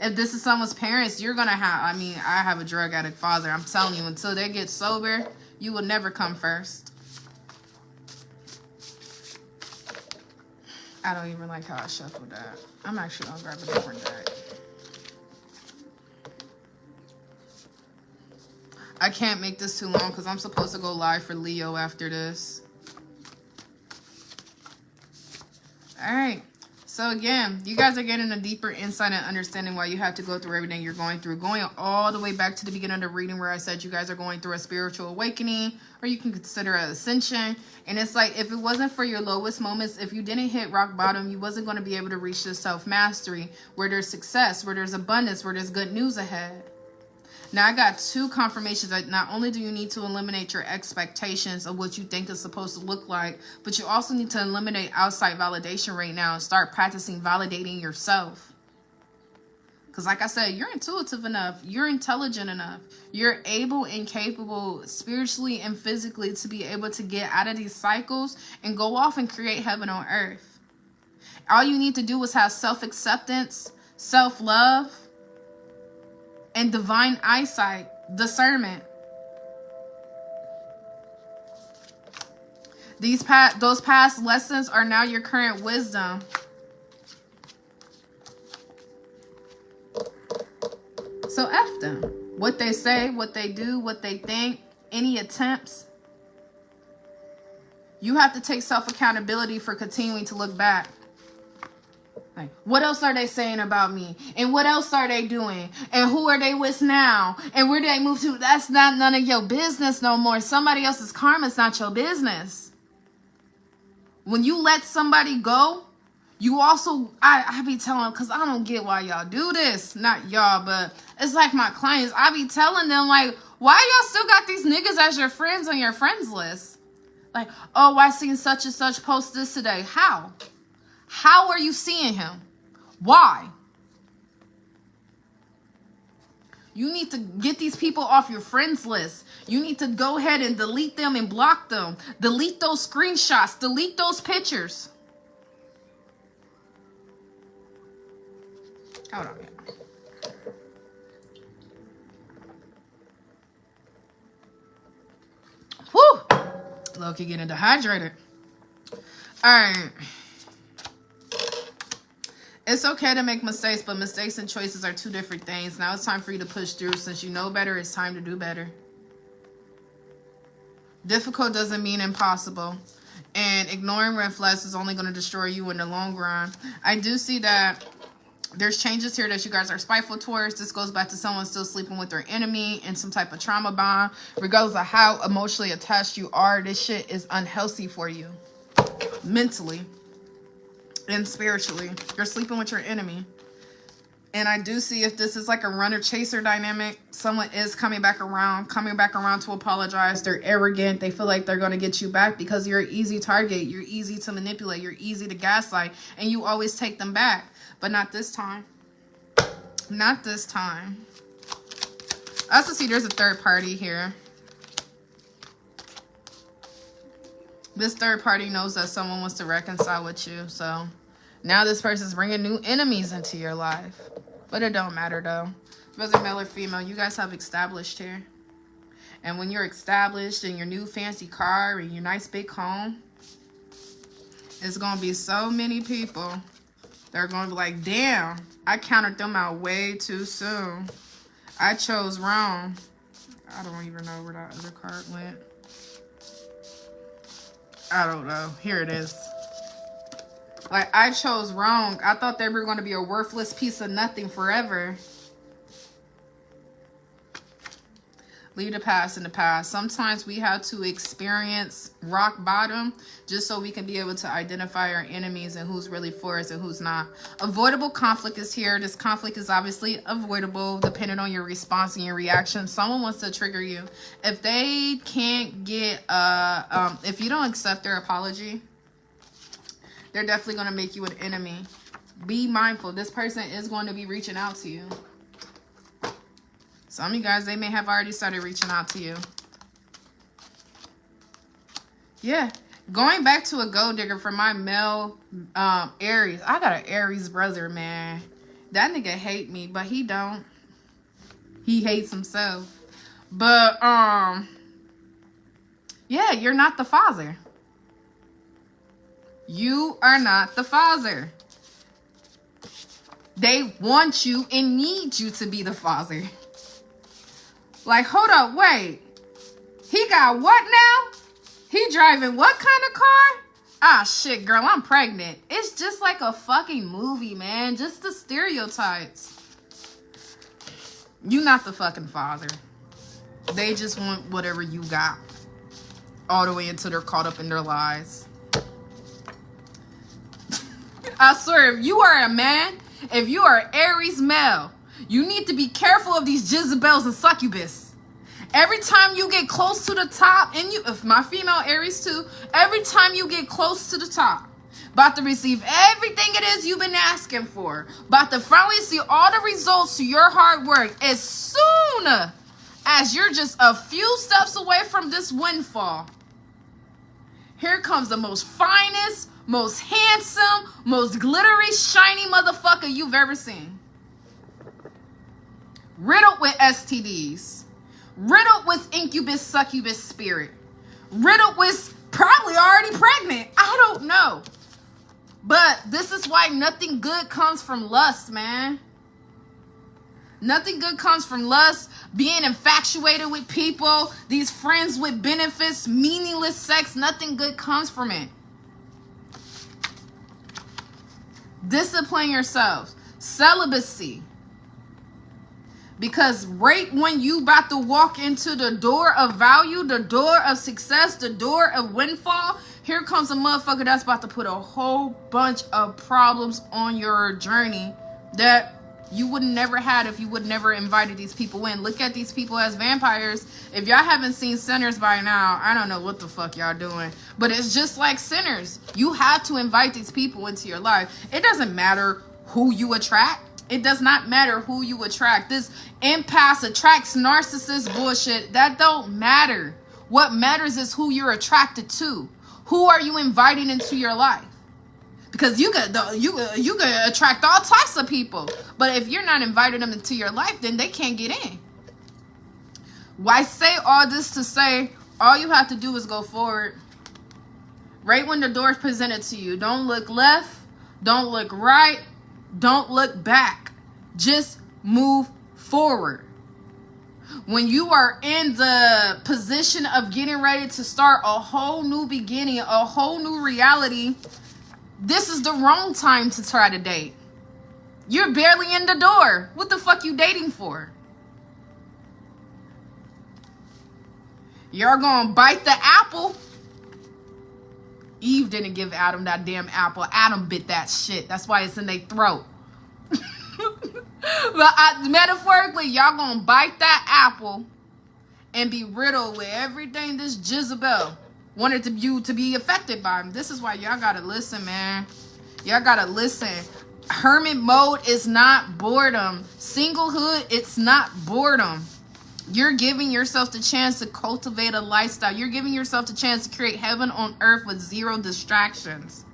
If this is someone's parents, you're going to have, I mean, I have a drug addict father. I'm telling you, until they get sober, you will never come first. I don't even like how I shuffled that. I'm actually going to grab a different deck. I can't make this too long because I'm supposed to go live for Leo after this. Alright. So again, you guys are getting a deeper insight and understanding why you have to go through everything you're going through. Going all the way back to the beginning of the reading where I said you guys are going through a spiritual awakening, or you can consider an ascension. And it's like, if it wasn't for your lowest moments, if you didn't hit rock bottom, you wasn't going to be able to reach this self-mastery where there's success, where there's abundance, where there's good news ahead. Now, I got two confirmations that not only do you need to eliminate your expectations of what you think is supposed to look like, but you also need to eliminate outside validation right now and start practicing validating yourself. Because like I said, you're intuitive enough. You're intelligent enough. You're able and capable spiritually and physically to be able to get out of these cycles and go off and create heaven on earth. All you need to do is have self-acceptance, self-love, and divine eyesight, discernment. Those past lessons are now your current wisdom. So F them. What they say, what they do, what they think, any attempts. You have to take self-accountability for continuing to look back. Like, what else are they saying about me? And what else are they doing? And who are they with now? And where do they move to? That's not none of your business no more. Somebody else's karma is not your business. When you let somebody go, you also, I be telling them, because I don't get why y'all do this. Not y'all, but it's like my clients. I be telling them, like, why y'all still got these niggas as your friends on your friends list? Like, oh, I seen such and such post this today. How? How are you seeing him? Why? You need to get these people off your friends list. You need to go ahead and delete them and block them. Delete those screenshots. Delete those pictures. Hold on. Whew. Loki getting dehydrated. All right. It's okay to make mistakes, but mistakes and choices are two different things. Now it's time for you to push through. Since you know better, it's time to do better. Difficult doesn't mean impossible. And ignoring red flags is only going to destroy you in the long run. I do see that there's changes here that you guys are spiteful towards. This goes back to someone still sleeping with their enemy in some type of trauma bond. Regardless of how emotionally attached you are, this shit is unhealthy for you. Mentally. And spiritually, you're sleeping with your enemy. And I do see if this is like a runner-chaser dynamic, someone is coming back around to apologize. They're arrogant. They feel like they're going to get you back because you're an easy target. You're easy to manipulate. You're easy to gaslight. And you always take them back. But not this time. Not this time. I also see there's a third party here. This third party knows that someone wants to reconcile with you. So now this person's bringing new enemies into your life. But it don't matter though. Whether male or female, you guys have established here. And when you're established in your new fancy car and your nice big home, it's going to be so many people that are going to be like, damn, I counted them out way too soon. I chose wrong. I don't even know where that other card went. I don't know. Here it is. Like, I chose wrong. I thought they were going to be a worthless piece of nothing forever. Leave the past in the past. Sometimes we have to experience rock bottom just so we can be able to identify our enemies and who's really for us and who's not. Avoidable conflict is here. This conflict is obviously avoidable depending on your response and your reaction. Someone wants to trigger you. If they can't get, if you don't accept their apology, They're definitely going to make you an enemy. Be mindful. This person is going to be reaching out to you. Some of you guys, they may have already started reaching out to you. Yeah. Going back to a gold digger for my male Aries. I got an Aries brother, man. That nigga hate me, but he don't. He hates himself. But, yeah, you're not the father. You are not the father. They want you and need you to be the father. Like, hold up, wait. He got what now? He driving what kind of car? Ah, shit, girl, I'm pregnant. It's just like a fucking movie, man. Just the stereotypes. You not the fucking father. They just want whatever you got. All the way until they're caught up in their lies. I swear, if you are a man, if you are Aries male, you need to be careful of these Jezebels and succubus. Every time you get close to the top, and if my female Aries too, every time you get close to the top, about to receive everything it is you've been asking for, about to finally see all the results to your hard work, as soon as you're just a few steps away from this windfall, here comes the most finest, most handsome, most glittery, shiny motherfucker you've ever seen. Riddled with STDs. Riddled with incubus, succubus spirit. Riddled with probably already pregnant. I don't know. But this is why nothing good comes from lust, man. Nothing good comes from lust, being infatuated with people, these friends with benefits, meaningless sex. Nothing good comes from it. Discipline yourselves. Celibacy. Because right when you about to walk into the door of value, the door of success, the door of windfall, here comes a motherfucker that's about to put a whole bunch of problems on your journey that you would never had if you would never invited these people in. Look at these people as vampires. If y'all haven't seen Sinners by now, I don't know what the fuck y'all doing. But it's just like Sinners. You have to invite these people into your life. It doesn't matter who you attract. It does not matter who you attract. This impasse attracts narcissist bullshit. That don't matter. What matters is who you're attracted to. Who are you inviting into your life? Because you could attract all types of people. But if you're not inviting them into your life, then they can't get in. Why say all this to say all you have to do is go forward. Right when the door is presented to you. Don't look left. Don't look right. Don't look back. Just move forward. When you are in the position of getting ready to start a whole new beginning, a whole new reality, this is the wrong time to try to date. You're barely in the door. What the fuck you dating for? You're gonna bite the apple. Eve didn't give Adam that damn apple. Adam bit that shit. That's why it's in their throat. But metaphorically, y'all gonna bite that apple and be riddled with everything this Jezebel wanted you to be affected by. This is why y'all gotta listen, man. Y'all gotta listen. Hermit mode is not boredom. Singlehood, it's not boredom. You're giving yourself the chance to cultivate a lifestyle. You're giving yourself the chance to create heaven on earth with zero distractions.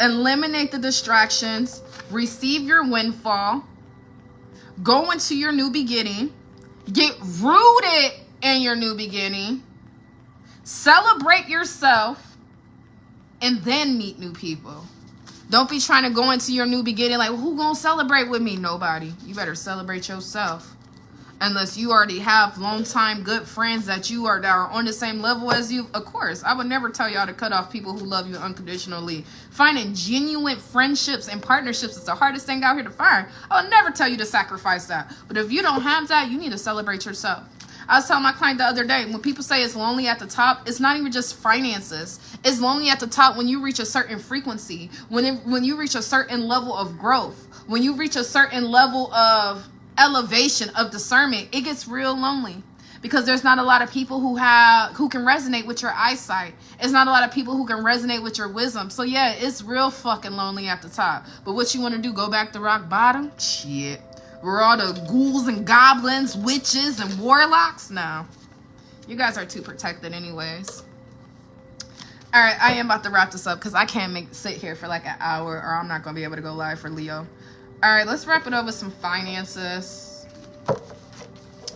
Eliminate the distractions. Receive your windfall. Go into your new beginning. Get rooted in your new beginning. Celebrate yourself. And then meet new people. Don't be trying to go into your new beginning like, who gonna celebrate with me? Nobody. You better celebrate yourself. Unless you already have long-time good friends that are on the same level as you. Of course, I would never tell y'all to cut off people who love you unconditionally. Finding genuine friendships and partnerships is the hardest thing out here to find. I would never tell you to sacrifice that. But if you don't have that, you need to celebrate yourself. I was telling my client the other day, when people say it's lonely at the top, it's not even just finances. It's lonely at the top when you reach a certain frequency, when you reach a certain level of growth, when you reach a certain level of elevation, of discernment. It gets real lonely because there's not a lot of people who can resonate with your eyesight. It's not a lot of people who can resonate with your wisdom. So yeah, it's real fucking lonely at the top. But what you want to do, go back to rock bottom? Shit. Where all the ghouls and goblins, witches and warlocks? No. You guys are too protected anyways. All right, I am about to wrap this up because I can't sit here for like an hour or I'm not going to be able to go live for Leo. All right, let's wrap it up with some finances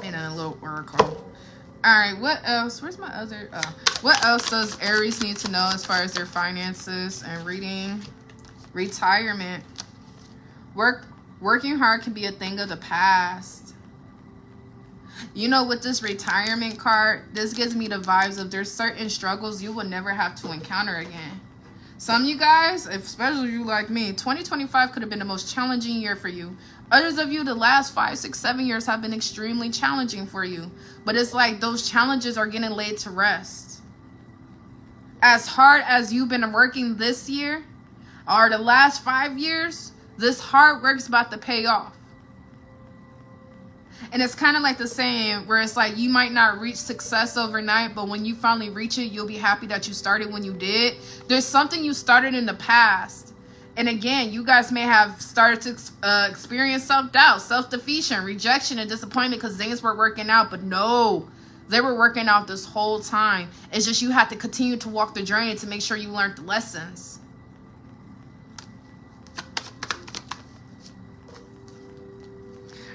and a little oracle. All right, what else? Where's my other? What else does Aries need to know as far as their finances and reading? Retirement. Working hard can be a thing of the past. You know, with this retirement card, this gives me the vibes of there's certain struggles you will never have to encounter again. Some of you guys, especially you like me, 2025 could have been the most challenging year for you. Others of you, the last 5, 6, 7 years have been extremely challenging for you. But it's like those challenges are getting laid to rest. As hard as you've been working this year, or the last 5 years, this hard work's about to pay off. And it's kind of like the saying where it's like you might not reach success overnight, but when you finally reach it, you'll be happy that you started when you did. There's something you started in the past. And again, you guys may have started to experience self-doubt, self-defeation, rejection, and disappointment because things were working out. But no, they were working out this whole time. It's just you had to continue to walk the journey to make sure you learned the lessons.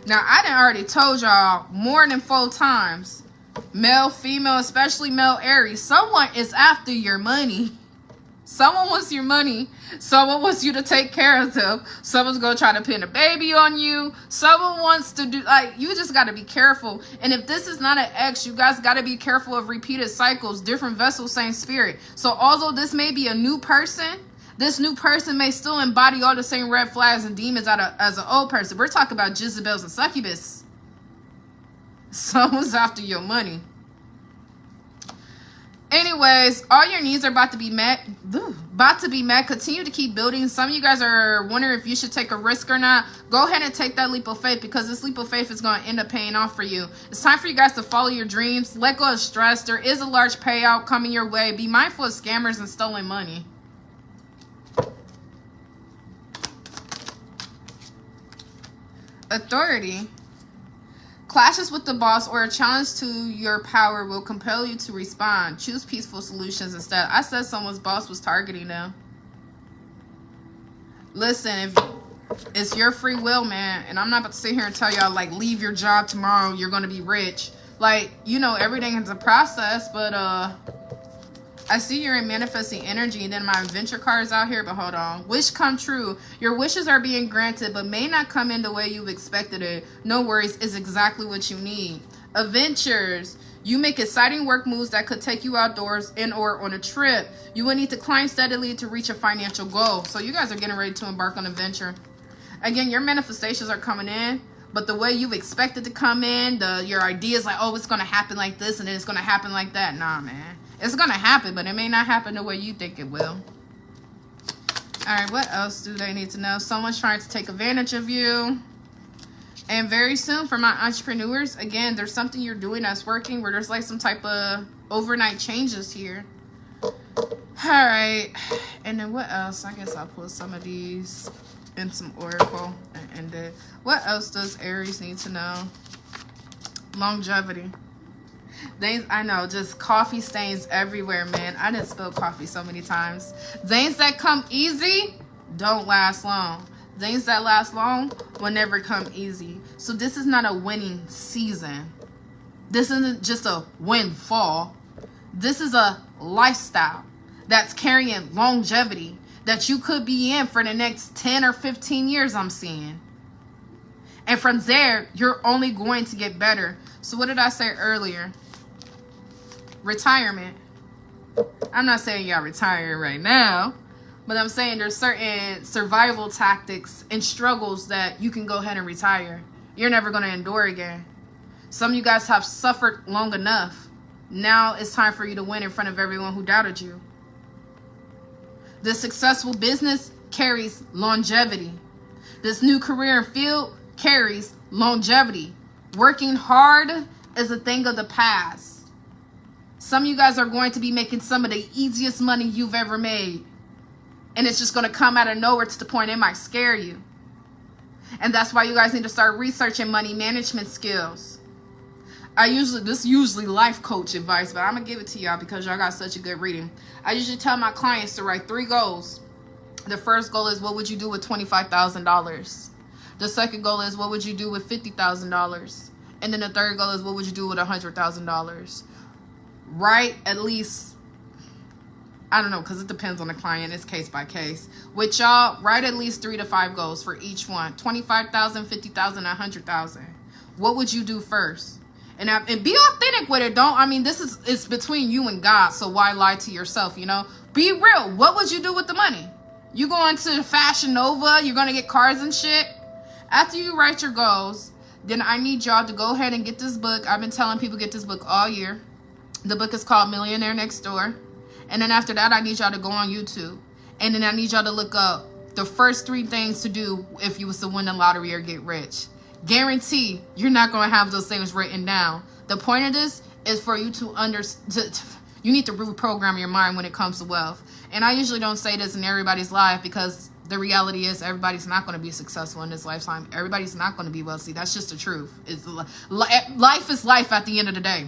Now, I done already told y'all more than 4 times. Male, female, especially male Aries. Someone is after your money. Someone wants your money. Someone wants you to take care of them. Someone's going to try to pin a baby on you. Someone wants to do, like, you just got to be careful. And if this is not an ex, you guys got to be careful of repeated cycles, different vessels, same spirit. So although this may be a new person, this new person may still embody all the same red flags and demons as an old person. We're talking about Jezebels and succubus. Someone's after your money. Anyways, all your needs are about to be met. Continue to keep building. Some of you guys are wondering if you should take a risk or not. Go ahead and take that leap of faith because this leap of faith is going to end up paying off for you. It's time for you guys to follow your dreams. Let go of stress. There is a large payout coming your way. Be mindful of scammers and stolen money. Authority. Clashes with the boss or a challenge to your power will compel you to respond. Choose peaceful solutions instead. I said someone's boss was targeting them. Listen, if it's your free will, man, and I'm not about to sit here and tell y'all, like, leave your job tomorrow, you're going to be rich. Like, you know, everything is a process, but I see you're in manifesting energy, and then my adventure card is out here, but hold on. Wish come true. Your wishes are being granted, but may not come in the way you've expected it. No worries, it's exactly what you need. Adventures. You make exciting work moves that could take you outdoors and or on a trip. You will need to climb steadily to reach a financial goal. So you guys are getting ready to embark on an adventure. Again, your manifestations are coming in, but the way you've expected to come in, your ideas like, oh, it's going to happen like this, and then it's going to happen like that. Nah, man. It's going to happen, but it may not happen the way you think it will. All right, what else do they need to know? Someone's trying to take advantage of you. And very soon, for my entrepreneurs, again, there's something you're doing that's working where there's like some type of overnight changes here. All right. And then what else? I guess I'll pull some of these and some oracle and end it. What else does Aries need to know? Longevity. Things, I know, just coffee stains everywhere, man. I didn't spill coffee so many times. Things that come easy don't last long. Things that last long will never come easy. So this is not a winning season. This isn't just a windfall. This is a lifestyle that's carrying longevity that you could be in for the next 10 or 15 years, I'm seeing. And from there, you're only going to get better. So what did I say earlier? Retirement. I'm not saying y'all retire right now, but I'm saying there's certain survival tactics and struggles that you can go ahead and retire. You're never going to endure again. Some of you guys have suffered long enough. Now it's time for you to win in front of everyone who doubted you. This successful business carries longevity. This new career and field carries longevity. Working hard is a thing of the past. Some of you guys are going to be making some of the easiest money you've ever made. And it's just going to come out of nowhere to the point it might scare you. And that's why you guys need to start researching money management skills. This is usually life coach advice, but I'm going to give it to y'all because y'all got such a good reading. I usually tell my clients to write 3 goals. The first goal is, what would you do with $25,000? The second goal is, what would you do with $50,000? And then the third goal is, what would you do with $100,000? Write at least, I don't know, because it depends on the client. It's case by case. With y'all, write at least 3 to 5 goals for each one. 25,000, 50,000, 100,000. What would you do first? And be authentic with it. It's between you and God, so why lie to yourself, you know? Be real. What would you do with the money? You going to Fashion Nova? You're going to get cars and shit? After you write your goals, then I need y'all to go ahead and get this book. I've been telling people get this book all year. The book is called Millionaire Next Door. And then after that, I need y'all to go on YouTube. And then I need y'all to look up the first 3 things to do if you was to win the lottery or get rich. Guarantee you're not going to have those things written down. The point of this is for you to understand. You need to reprogram your mind when it comes to wealth. And I usually don't say this in everybody's life because the reality is everybody's not going to be successful in this lifetime. Everybody's not going to be wealthy. That's just the truth. Life is life at the end of the day.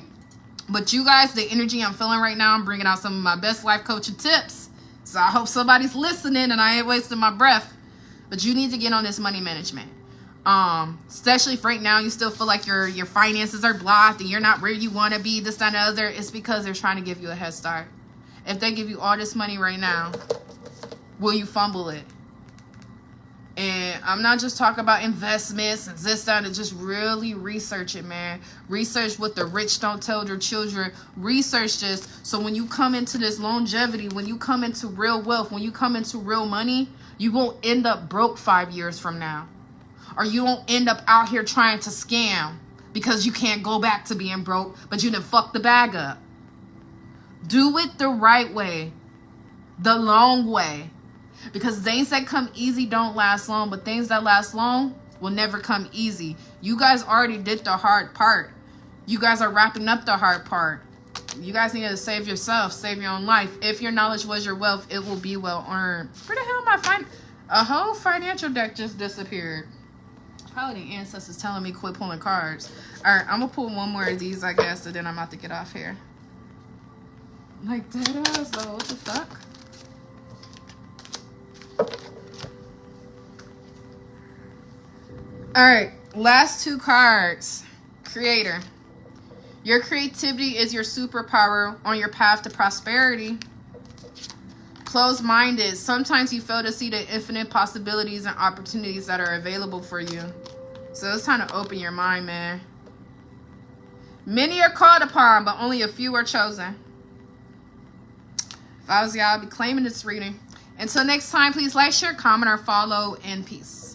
But you guys, the energy I'm feeling right now, I'm bringing out some of my best life coaching tips. So I hope somebody's listening and I ain't wasting my breath. But you need to get on this money management. Especially if right now you still feel like your finances are blocked and you're not where you want to be, this, that, and the other. It's because they're trying to give you a head start. If they give you all this money right now, will you fumble it? And I'm not just talking about investments and this, that, and just really research it, man. Research what the rich don't tell their children. Research this. So when you come into this longevity, when you come into real wealth, when you come into real money, you won't end up broke 5 years from now. Or you won't end up out here trying to scam because you can't go back to being broke, but you done fucked the bag up. Do it the right way. The long way. Because things that come easy don't last long, but things that last long will never come easy. You guys already did the hard part. You guys are wrapping up the hard part. You guys need to save yourself, save your own life. If your knowledge was your wealth, it will be well earned. Where the hell am a whole financial deck just disappeared. Probably the ancestors telling me quit pulling cards. All right, I'm going to pull one more of these, I guess, and then I'm about to get off here. Like that is, though. What the fuck? All right, last 2 cards. Creator. Your creativity is your superpower on your path to prosperity. Closed-minded. Sometimes you fail to see the infinite possibilities and opportunities that are available for you. So it's time to open your mind, man. Many are called upon, but only a few are chosen. If I was y'all, I'd be claiming this reading. Until next time, please like, share, comment, or follow, and peace.